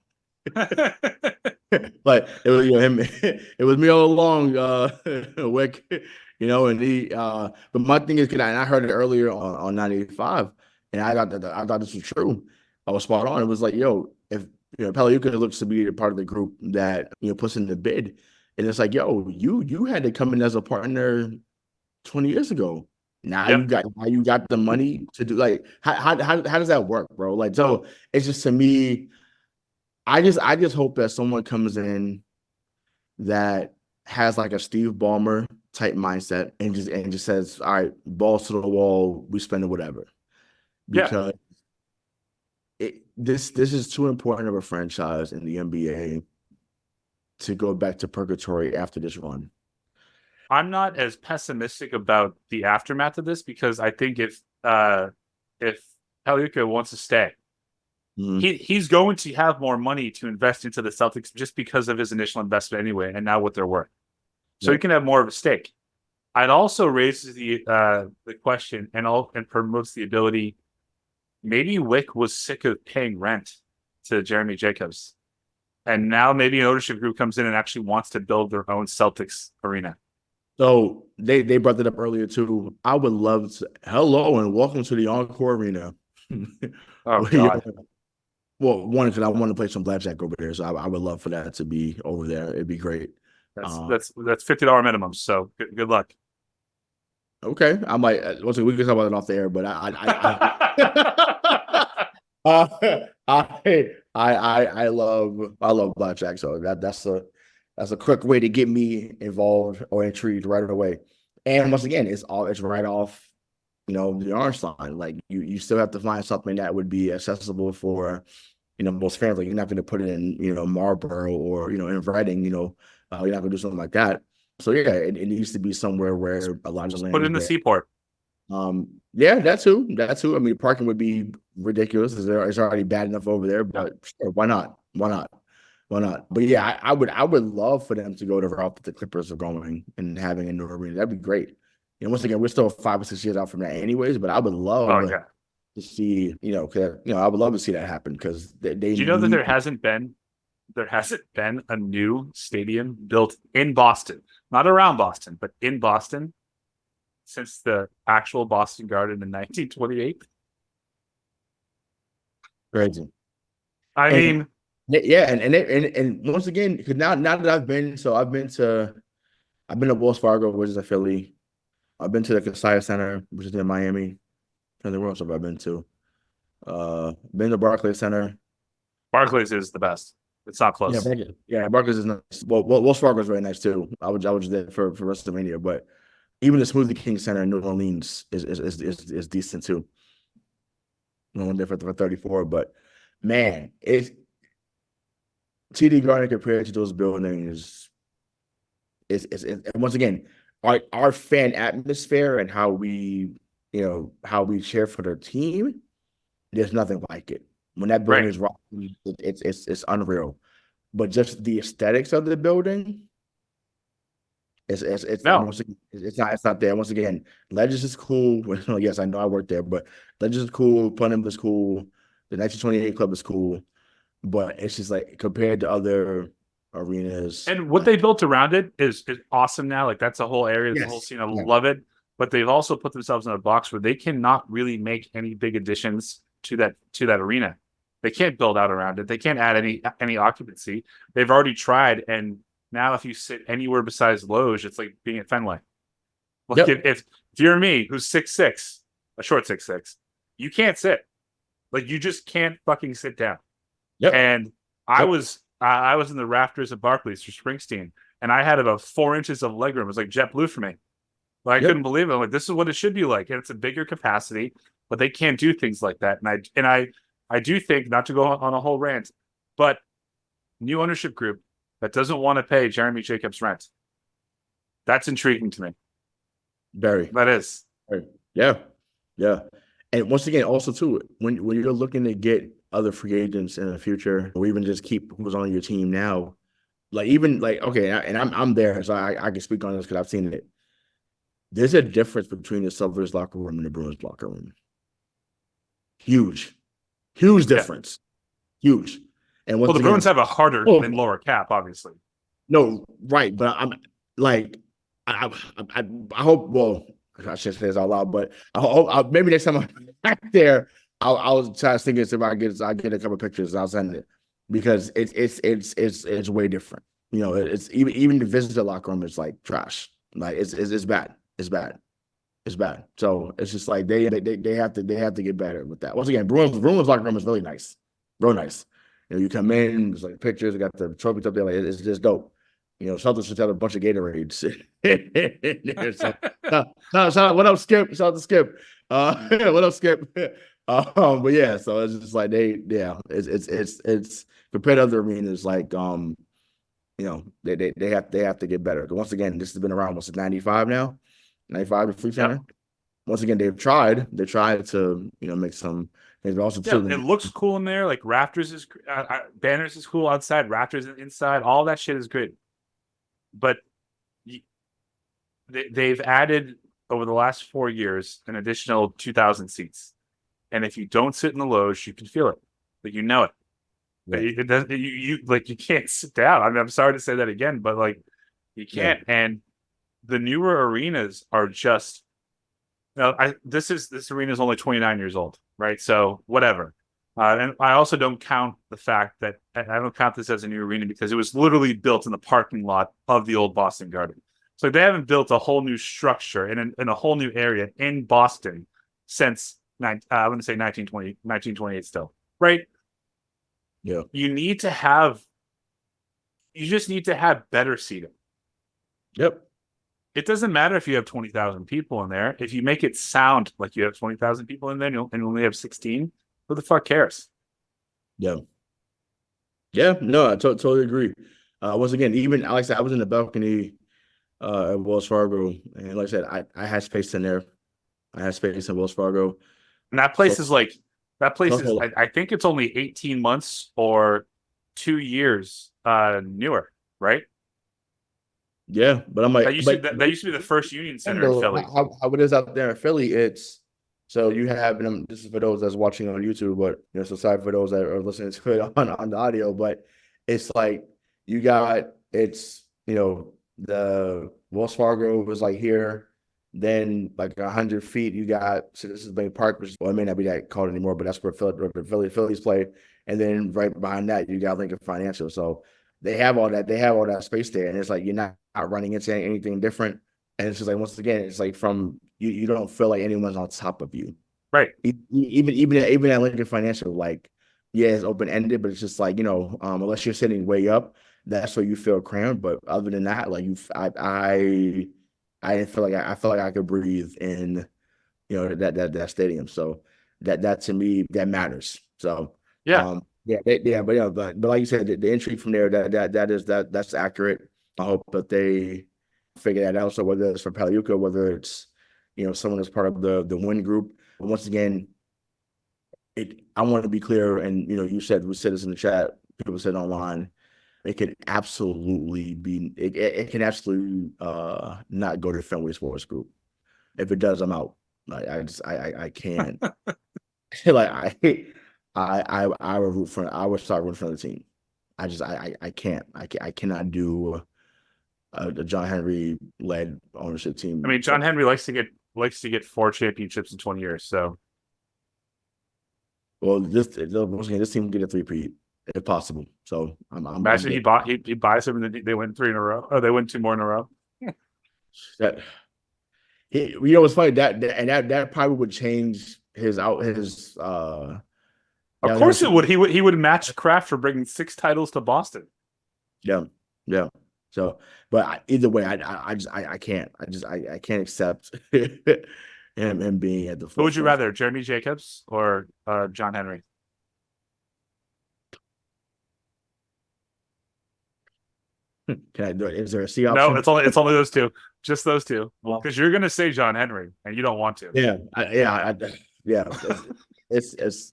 But it was him. It was me all along, Wick. And but my thing is, and I heard it earlier on 985, and I thought this was true. I was spot on. It was like, yo, if Pellucci looks to be a part of the group that puts in the bid, and it's like, yo, you had to come in as a partner 20 years ago. Now Yep. you got the money to do, like, how does that work, bro? Like, so it's just, to me, I just hope that someone comes in that has like a Steve Ballmer type mindset and just says, all right, balls to the wall, we spend it whatever. Yeah. Because this is too important of a franchise in the NBA to go back to purgatory after this run. I'm not as pessimistic about the aftermath of this because I think if Pellucci wants to stay, he's going to have more money to invest into the Celtics just because of his initial investment anyway, and now what they're worth. So he can have more of a stake. It also raises the question and promotes the ability. Maybe Wick was sick of paying rent to Jeremy Jacobs, and now maybe an ownership group comes in and actually wants to build their own Celtics arena. So they brought that up earlier too. I would love to. Hello and welcome to the Encore Arena. Oh God. Well, one, because I want to play some blackjack over there, so I would love for that to be over there. It'd be great. That's $50 minimum. So good luck. Okay, I might. We can talk about it off the air, but I love blackjack, so that's a quick way to get me involved or intrigued right away. And once again, it's right off, the orange line. Like you still have to find something that would be accessible for, most fans. Like, you're not going to put it in, Marlboro or in Reading. You're not going to do something like that. So yeah, it needs to be somewhere where a lot of land. Put it in the seaport. Yeah, that too. I mean, parking would be ridiculous. It's already bad enough over there, but sure, why not? But yeah, I would love for them to go the route that the Clippers are going and having a new arena. That'd be great. And once again, we're still 5 or 6 years out from that, anyways. But I would love to see, I would love to see that happen because they. Do you know that there hasn't been a new stadium built in Boston, not around Boston, but in Boston, since the actual Boston Garden in 1928? Crazy. I mean, yeah, and once again, because now that I've been to Wells Fargo, which is a Philly. I've been to the Kaseya Center, which is in Miami. And the world stuff I've been to. Been to Barclays Center. Barclays is the best. It's not close. Yeah, Barclays is nice. Well, Wells Fargo is very nice too. I was there for WrestleMania, but even the Smoothie King Center in New Orleans is decent too. I went there for 34, but man, it's TD Garden compared to those buildings is once again our fan atmosphere and how we cheer for their team. There's nothing like it. When that building is rocking, it's unreal. But just the aesthetics of the building, it's not there. Once again, Legends is cool. Yes, I know I worked there, but Legends is cool. Putnam is cool. The 1928 Club is cool, but it's just like compared to other arenas. And what they built around it is awesome now. Like, that's a whole area, the whole scene. I love it. But they've also put themselves in a box where they cannot really make any big additions to that arena. They can't build out around it. They can't add any occupancy. They've already tried, and now if you sit anywhere besides Loge, it's like being at Fenway. Like, if you're me, who's 6'6", a short 6'6", you can't sit. Like, you just can't fucking sit down. Yep. And I was in the rafters of Barclays for Springsteen, and I had about 4 inches of legroom. It was like JetBlue for me. Like, I couldn't believe it. I'm like, this is what it should be like. And it's a bigger capacity, but they can't do things like that. And I do think, not to go on a whole rant, but new ownership group that doesn't want to pay Jeremy Jacobs rent. That's intriguing to me. Very. That is. Yeah. And once again, also too, when you're looking to get other free agents in the future, or even just keep who's on your team now, and I'm there, so I can speak on this because I've seen it. There's a difference between the Celtics locker room and the Bruins locker room. Huge difference. Huge. And Well, once the again, Bruins have a harder oh, and lower cap, obviously. no, right, but I'm like, I hope. Well, I shouldn't say this out loud, but I hope maybe next time I'm back there, I'll try to think if I get a couple pictures, I'll send it because it's way different. You know, it's even the visitor locker room is like trash. Like it's bad. It's bad. It's bad. So it's just like they have to get better with that. Once again, Bruins locker room is really nice, real nice. You know, you come in, there's like pictures, got the trophies up there, like it's just dope. You know, Celtics should have a bunch of Gatorades. So, no, what up, Skip? Shout out to Skip. What up, Skip? But yeah, so it's just like it's compared to other arenas, like you know, they have to get better. Once again, this has been around what's it, 95 now? 95 the Free Center. Yep. Once again, they tried to, you know, make some things, but also Yeah, too. it looks cool in there. Like Raptors is banners is cool outside, Raptors inside. All that shit is great. But they've added over the last 4 years an additional 2,000 seats, and if you don't sit in the loge, you can feel it. Like you know it. Yeah. It does. You like you can't sit down. I mean, I'm sorry to say that again, but like you can't. Yeah. And the newer arenas are just. This arena is only 29 years old, right? So whatever. And I also don't count the fact that I don't count this as a new arena because it was literally built in the parking lot of the old Boston Garden. So they haven't built a whole new structure in a whole new area in Boston since I want to say 1920, 1928 still, right? Yeah. You just need to have better seating. Yep. It doesn't matter if you have 20,000 people in there. If you make it sound like you have 20,000 people in there and you only have 16, who the fuck cares? Yeah. Yeah. No, I totally agree. Once again, even like I said, I was in the balcony at Wells Fargo, and like I said, I had space in there. I had space in Wells Fargo. And that place is I think it's only 18 months or 2 years newer, right? Yeah, but I'm like, That used to be the first Union Center in Philly. How it is out there in Philly, it's so you have, and this is for those that's watching on YouTube, but you know, so sorry for those that are listening to it on the audio, but it's like you got it's you know the Wells Fargo was like here, then like 100 feet you got so this is Bay Park, which well it may not be that called anymore, but that's where Phillies play, and then right behind that you got Lincoln Financial, so they have all that space there, and it's like you're not running into anything different. And it's just like once again, it's like from you don't feel like anyone's on top of you. Right. Even at Lincoln Financial, like yeah, it's open ended, but it's just like, you know, unless you're sitting way up, that's where you feel cramped. But other than that, like I didn't feel like I felt like I could breathe in, you know, that stadium. So that to me that matters. So Yeah. but like you said, the entry from there that's accurate. I hope that they figure that out. So whether it's for Paliuka, whether it's you know someone that's part of the win group, but once again, I want to be clear, and you know, we said this in the chat, people said online, it can absolutely be it can absolutely not go to Fenway Sports Group. If it does, I'm out. Like I can't. Like I would start rooting for the team. I can't. I cannot do a John Henry led ownership team. I mean, John Henry likes to get 4 championships in 20 years. So, well, this team can get a three-peat if possible. So imagine he buys them and they win 3 in a row, or they win 2 more in a row. That you know what's funny that probably would change his out his. Of course it would. He would match Kraft for bringing 6 titles to Boston. Yeah. So, but either way, I can't. I can't accept him being at the. Who would you rather, Jeremy Jacobs or John Henry? Can I do it? Is there a C option? No, it's only those two, just those two. Because you're gonna say John Henry, and you don't want to. Yeah. It's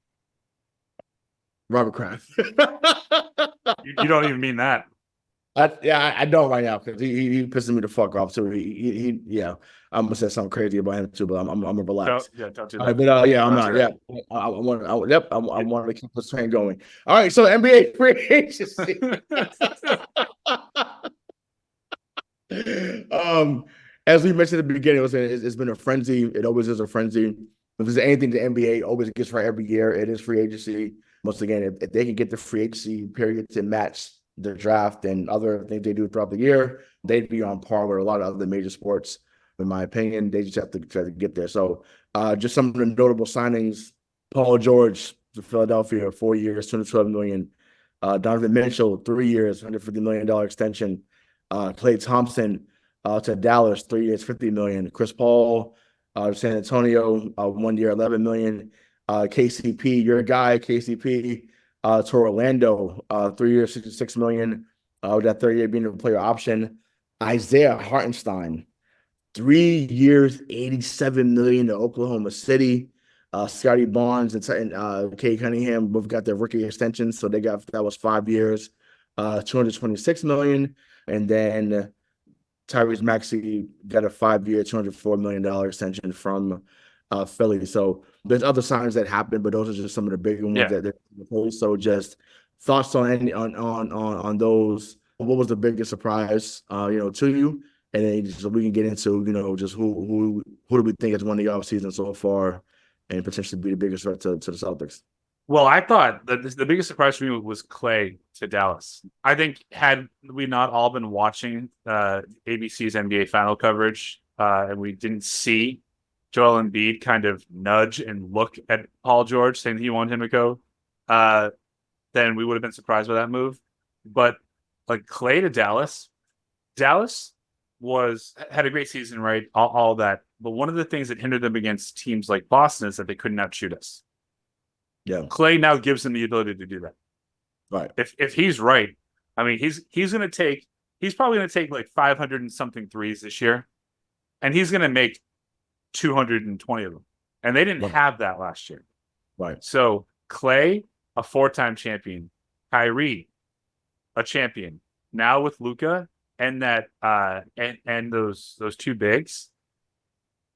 Robert Kraft. You don't even mean that. I don't right now because he pissing me the fuck off. So yeah, I'm gonna say something crazy about him too, but I'm gonna relax. Don't do All right, that. but yeah, I'm That's not. right. Yeah, I want. Yep, I want to keep this train going. All right, so NBA free agency. um, as we mentioned at the beginning, it's been a frenzy. It always is a frenzy. If there's anything the NBA always gets right every year, it is free agency. Once again, if they can get the free agency period to match the draft and other things they do throughout the year, they'd be on par with a lot of other major sports. In my opinion, they just have to try to get there. So, just some of the notable signings: Paul George to Philadelphia, 4 years, $212 million. Donovan Mitchell, 3 years, $150 million extension. Klay Thompson to Dallas, 3 years, $50 million. Chris Paul San Antonio, 1 year, $11 million. KCP, your guy, KCP, to Orlando, 3 years, $66 million. With that third year being a player option. Isaiah Hartenstein, 3 years, $87 million to Oklahoma City. Scotty Barnes and Kay Cunningham both got their rookie extensions, so that was 5 years, $226 million. And then Tyrese Maxey got a 5 year, $204 million extension from Philly. So there's other signs that happened, but those are just some of the bigger ones that they're. So just thoughts on any on those. What was the biggest surprise, to you? And then so we can get into, just who do we think has won the offseason so far and potentially be the biggest threat to the Celtics? Well, I thought that the biggest surprise for me was Klay to Dallas. I think had we not all been watching ABC's NBA final coverage and we didn't see Joel Embiid kind of nudge and look at Paul George saying he wanted him to go, then we would have been surprised by that move. But like Klay to Dallas had a great season, right? All that. But one of the things that hindered them against teams like Boston is that they couldn't outshoot us. Yeah. Klay now gives him the ability to do that. Right. If he's right, I mean, he's probably gonna take like 500 and something threes this year, and he's gonna make 220 of them. And they didn't have that last year. Right. So Klay, a 4-time champion, Kyrie, a champion. Now with Luka and that and those two bigs,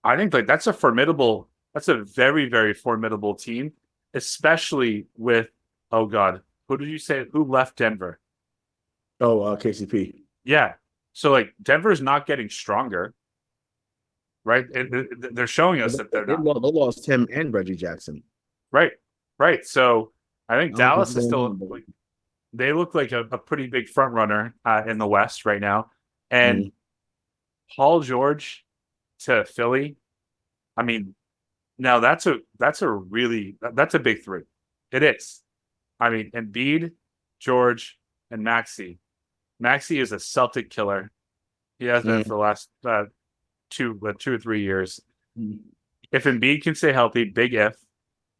I think like that's a very, very formidable team. Especially with, oh God, who did you say who left Denver? KCP. Yeah. So like Denver's not getting stronger, right? They're showing us that they're not. They lost him and Reggie Jackson. Right. So I think Dallas is still they look like a pretty big front runner in the West right now. And Paul George to Philly, I mean, now that's a big three. It is. I mean, Embiid, George, and Maxey. Maxey is a Celtic killer. He has been for the last 2 or 3 years. If Embiid can stay healthy, big if.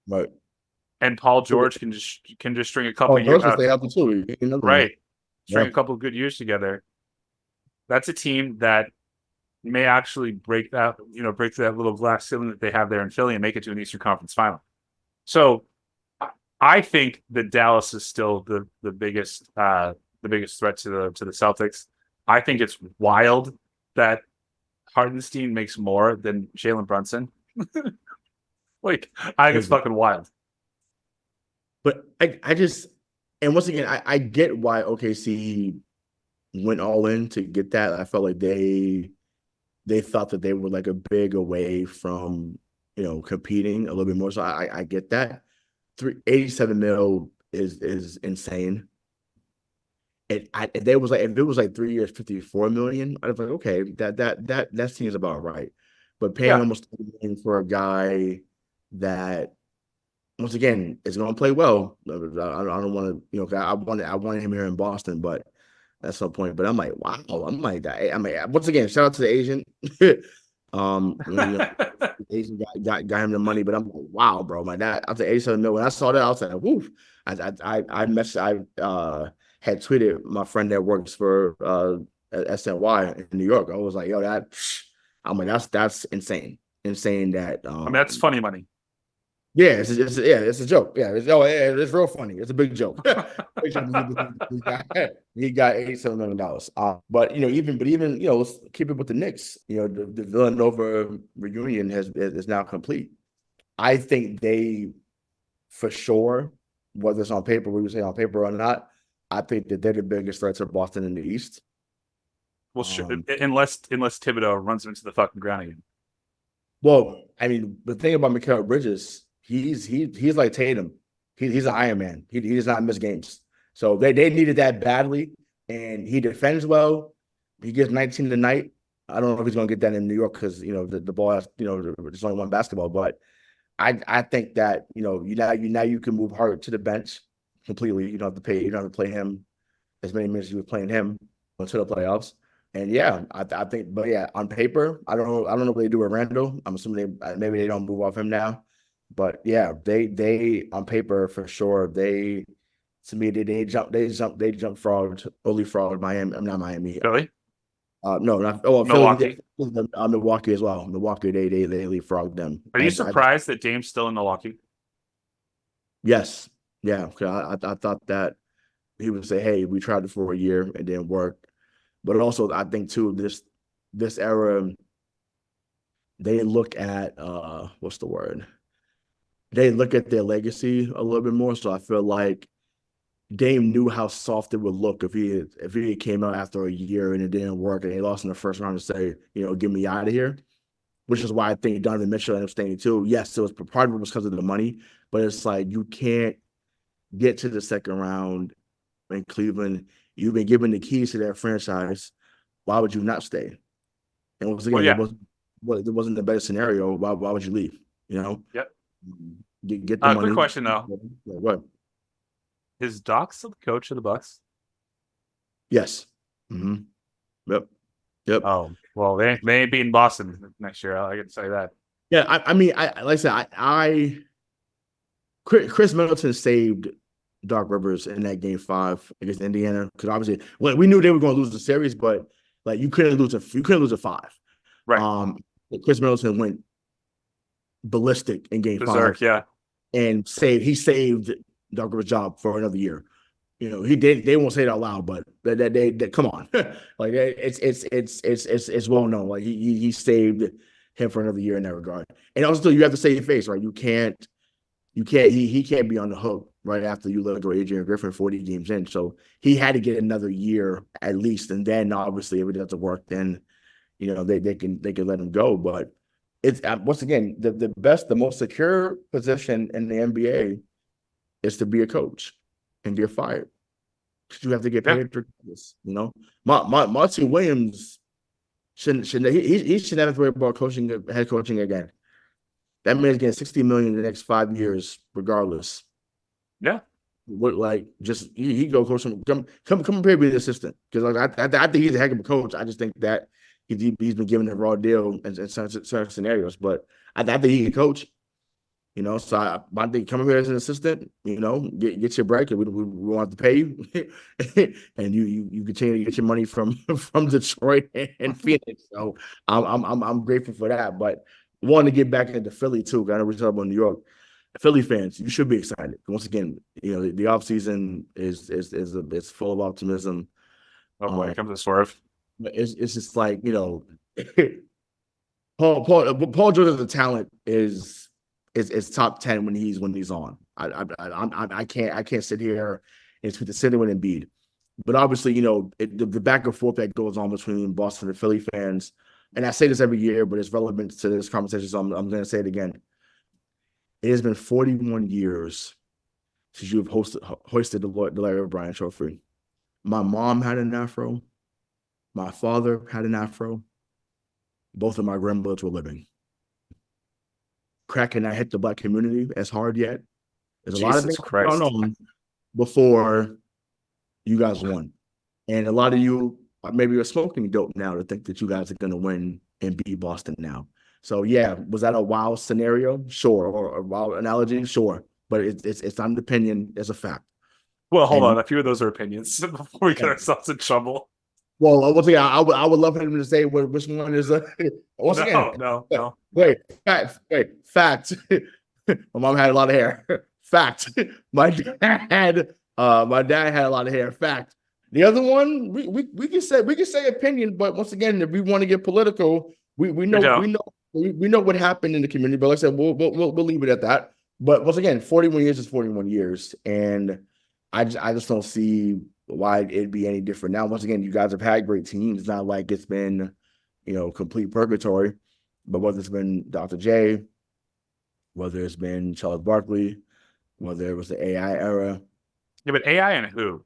Right. And Paul George can just string a couple years. Stay healthy too. Right. String a couple of good years together. That's a team that may actually break that little glass ceiling that they have there in Philly and make it to an Eastern Conference final. So I think that Dallas is still the biggest threat to the Celtics. I think it's wild that Hartenstein makes more than Jalen Brunson. Like, I think it's fucking wild. But I just, and once again, I get why OKC went all in to get that. I felt like they thought that they were like a big away from, competing a little bit more. So I get that. 87 mil is insane. If it was like 3 years, 54 million, I'd be like, okay, that seems about right. But paying almost 30 million for a guy that, once again, is going to play well. I don't want to, I wanted him here in Boston, but at some point. But I'm like, wow. Once again, shout out to the agent. The agent got him the money, but I'm like, wow, bro. My dad, I was like 87 mil. When I saw that, I was like, woof. I had tweeted my friend that works for SNY in New York. I was like, yo, I'm like, that's insane. Insane that I mean, that's funny money. Yeah, it's a joke. Yeah, it's real funny. It's a big joke. Big joke. He got $87 million. But let's keep it with the Knicks. The Villanova reunion is now complete. I think they, for sure, whether it's on paper, we would say on paper or not, I think that they're the biggest threat to Boston in the East. Well, unless Thibodeau runs into the fucking ground again. Well, I mean, the thing about Mikal Bridges, he's like Tatum. He's an Iron Man. He does not miss games. So they needed that badly, and he defends well. He gets 19 tonight. I don't know if he's going to get that in New York because the ball has there's only one basketball. But I think that you can move Hart to the bench completely. You don't have to play him as many minutes as you were playing him until the playoffs. And yeah, I think, but yeah, on paper, I don't know what they do with Randall. I'm assuming maybe they don't move off him now, but yeah, they on paper for sure. They jump fraud, early fraud. Miami, I'm not Miami. Philly? No, not Milwaukee. Philly, Milwaukee as well. Milwaukee, they leapfrogged them. Are you surprised that James still in Milwaukee? Yes, yeah. I thought that he would say, "Hey, we tried it for a year, it didn't work." But also, I think too, this era, they look at what's the word? They look at their legacy a little bit more. So I feel like Dame knew how soft it would look if he came out after a year and it didn't work and he lost in the first round to say, get me out of here. Which is why I think Donovan Mitchell ended up staying too. Yes, it was part of it was because of the money, but it's like you can't get to the second round in Cleveland. You've been given the keys to that franchise. Why would you not stay? And once again, it wasn't the better scenario. Why would you leave? Yep. Get the money. Quick question though. What? Is Doc still the coach of the Bucks? Yes. Mm-hmm. Yep. Oh well, they ain't beating Boston next year. I can say that. Yeah, I mean, like I said, Chris Middleton saved Doc Rivers in that game 5 against Indiana because obviously, we knew they were going to lose the series, but like you couldn't lose a 5. Right. Chris Middleton went ballistic in game 5. Yeah. And he saved Doc Rivers' job for another year. He did. They won't say it out loud, but they come on, like it's well known. Like he saved him for another year in that regard. And also, you have to save your face, right? He can't be on the hook right after you let go Adrian Griffin 40 games in. So he had to get another year at least, and then obviously if it doesn't work, then they can let him go. But it's once again the best, the most secure position in the NBA is to be a coach and get fired because you have to get paid for this. Martin Williams shouldn't he should never worry about head coaching again. That man's getting $60 million in the next 5 years, regardless. Yeah. Just he go coach him. Come and pay me the assistant because I think he's a heck of a coach. I just think that he's been given a raw deal in certain scenarios, but I think he can coach. So I think come here as an assistant. Get your break, and we won't have to pay you, and you continue to get your money from Detroit and Phoenix. So I'm grateful for that, but. Want to get back into Philly too. I know we're talking about New York. Philly fans, you should be excited. Once again, the offseason is full of optimism. Oh boy, here comes a swerve. It's just like Paul George as a talent is top 10 when he's on. I can't sit here and speak to City with Embiid, but obviously the back and forth that goes on between Boston and Philly fans. And I say this every year, but it's relevant to this conversation, so I'm going to say it again. It has been 41 years since you have hoisted the Larry O'Brien Trophy. My mom had an afro. My father had an afro. Both of my grandmothers were living. Crack had not hit the Black community as hard yet. There's a lot of things going on before you guys won. And a lot of you maybe you're smoking dope now to think that you guys are going to win and beat Boston now. So, yeah, was that a wild scenario? Sure. Or a wild analogy? Sure. But it's not an opinion. It's a fact. Well, hold on. A few of those are opinions before we get ourselves in trouble. Well, once again, I would love him to say which one is once again. No. Wait, fact. My mom had a lot of hair. Fact. My dad had a lot of hair. Fact. The other one, we can say opinion, but once again, if we want to get political, we know what happened in the community. But like I said, we'll leave it at that. But once again, 41 years is 41 years, and I just don't see why it'd be any different now. Once again, you guys have had great teams. It's not like it's been, complete purgatory. But whether it's been Dr. J, whether it's been Charles Barkley, whether it was the AI era. Yeah, but AI and who?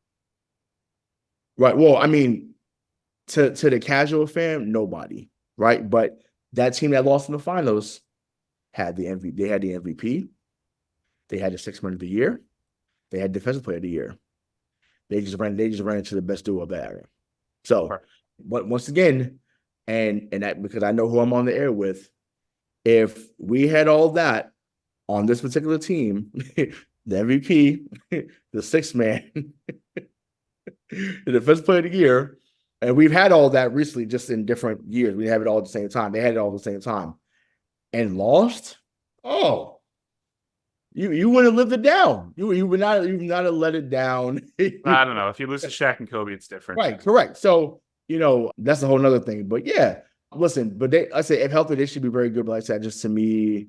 Right. Well, I mean, to the casual fan, nobody. Right. But that team that lost in the finals had the MVP. They had the MVP. They had the Sixth Man of the Year. They had Defensive Player of the Year. They just ran into the best duo of that era. So, but once again, and that because I know who I'm on the air with, if we had all that on this particular team, the MVP, the Sixth Man, the Defensive Player of the Year, and we've had all that recently, just in different years. We have it all at the same time. They had it all at the same time, and lost. Oh. You wouldn't have lived it down. You would not have let it down. I don't know. If you lose to Shaq and Kobe, it's different. Right, correct. So, that's a whole nother thing. But yeah, listen, but I say if healthy, they should be very good. But like I said, just to me,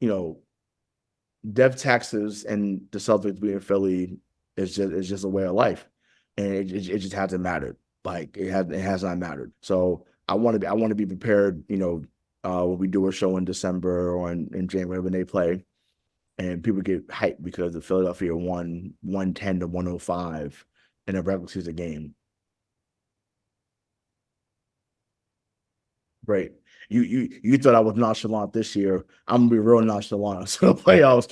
dev taxes and the Celtics being Philly is just a way of life. And it just hasn't mattered. Like it has not mattered. So I want to be prepared, when we do a show in December or in January when they play. And people get hyped because the Philadelphia won 110 to 105 in a regular season game. Great. You thought I was nonchalant this year. I'm gonna be real nonchalant. So the playoffs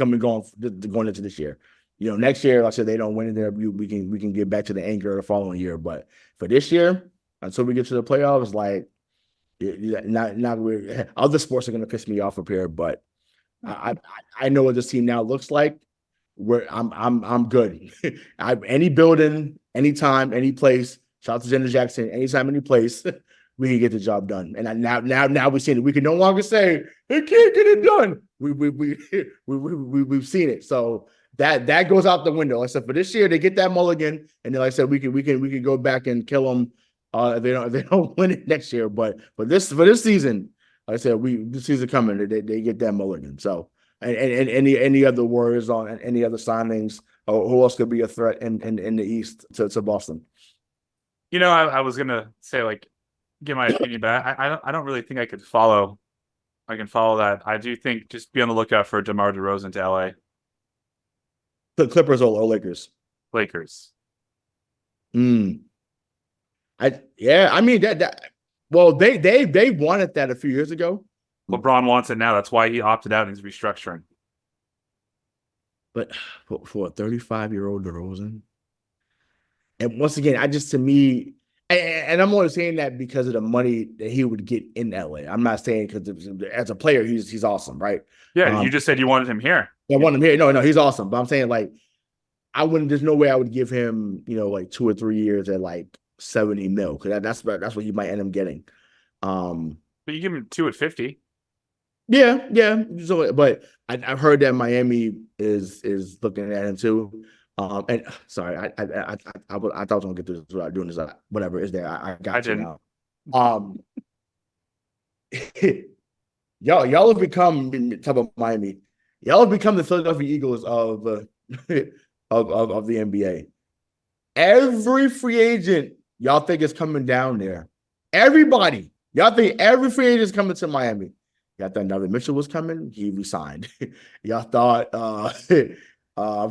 going into this year. Next year, like I said, they don't win it there. We can get back to the anchor the following year. But for this year, until we get to the playoffs, like not weird. Other sports are gonna piss me off up here, but I know what this team now looks like. Where I'm good. Any building, anytime, any place. Shout out to Jenna Jackson. Anytime, any place, we can get the job done. And now we've seen it. We can no longer say they can't get it done. We've seen it. So that goes out the window. Like I said, for this year, they get that mulligan, and then like I said, we can go back and kill them. If they don't win it next year. But for this season. Like I said, this season coming, they get that mulligan. So, and any other words on any other signings, or who else could be a threat in the East to Boston? I was gonna say give my opinion, but I don't really think I could follow. I can follow that. I do think just be on the lookout for DeMar DeRozan to LA. The Clippers or Lakers? Lakers. I mean that. Well, they wanted that a few years ago. LeBron wants it now. That's why he opted out and he's restructuring. But for a 35-year-old DeRozan, and once again, to me, and I'm only saying that because of the money that he would get in LA. I'm not saying because as a player, he's awesome, right? Yeah, you just said you wanted him here. I want him here. No, he's awesome. But I'm saying there's no way I would give him 2 or 3 years at 70 mil, because that's what you might end up getting. But you give him 2 at 50. Yeah. So, but I've heard that Miami is looking at him too. And sorry, I thought I was gonna get through this without doing this. Whatever is there, I got you now. Y'all have become, talk about Miami. Y'all have become the Philadelphia Eagles of the NBA. Every free agent y'all think is coming down there. Everybody. Y'all think every free agent is coming to Miami. Y'all thought Donovan Mitchell was coming. He resigned. Y'all thought, I'm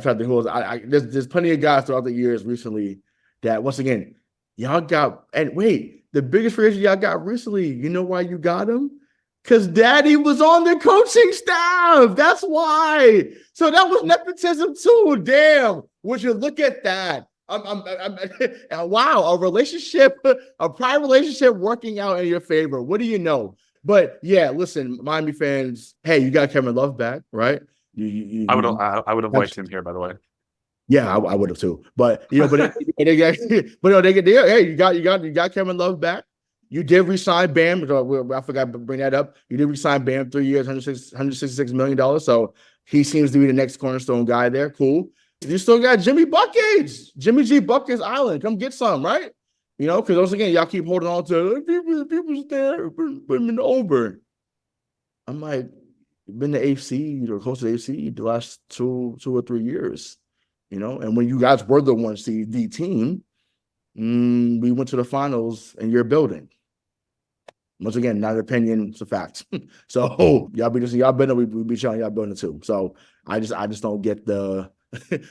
trying to think who was. There's plenty of guys throughout the years recently that, once again, y'all got, and wait, the biggest free agent y'all got recently, you know why you got him? Because Daddy was on the coaching staff. That's why. So that was nepotism too. Damn. Would you look at that? Wow, a prior relationship working out in your favor. What do you know? But yeah, listen, Miami fans, hey, you got Kevin Love back, right? I would have liked him here, by the way. Yeah, I would have too. But you got Kevin Love back. You did resign Bam. I forgot to bring that up. You did resign Bam 3 years, $166 million. So He seems to be the next cornerstone guy there. Cool. You still got Jimmy Buckets, Jimmy G Buckets Island. Come get some, right? You know, because once again, y'all keep holding on to people there, put him in the over. I'm like, been the eighth seed or close to the eighth seed the last two or 3 years, you know. And when you guys were the 1 seed, the team, we went to the finals and you're building. Once again, not an opinion, it's a fact. So y'all be just y'all building, we be showing y'all building too. So I just don't get the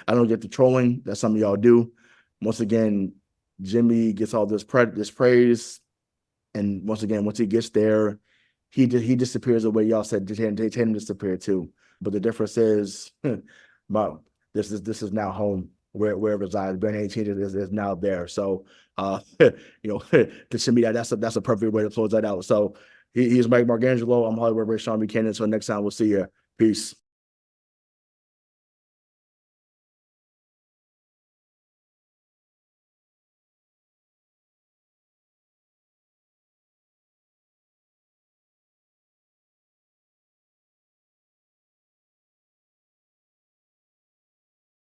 I don't get the trolling that some of y'all do. Once again, Jimmy gets all this praise, and once again, once he gets there, he disappears the way y'all said they tend to disappear too. But the difference is, this is now home where it resides. Ben 18 is now there. So you know, to me that's a perfect way to close that out. So he's Mike Marcangelo. I'm Hollywood Rayshawn Buchanan. So next time we'll see you. Peace.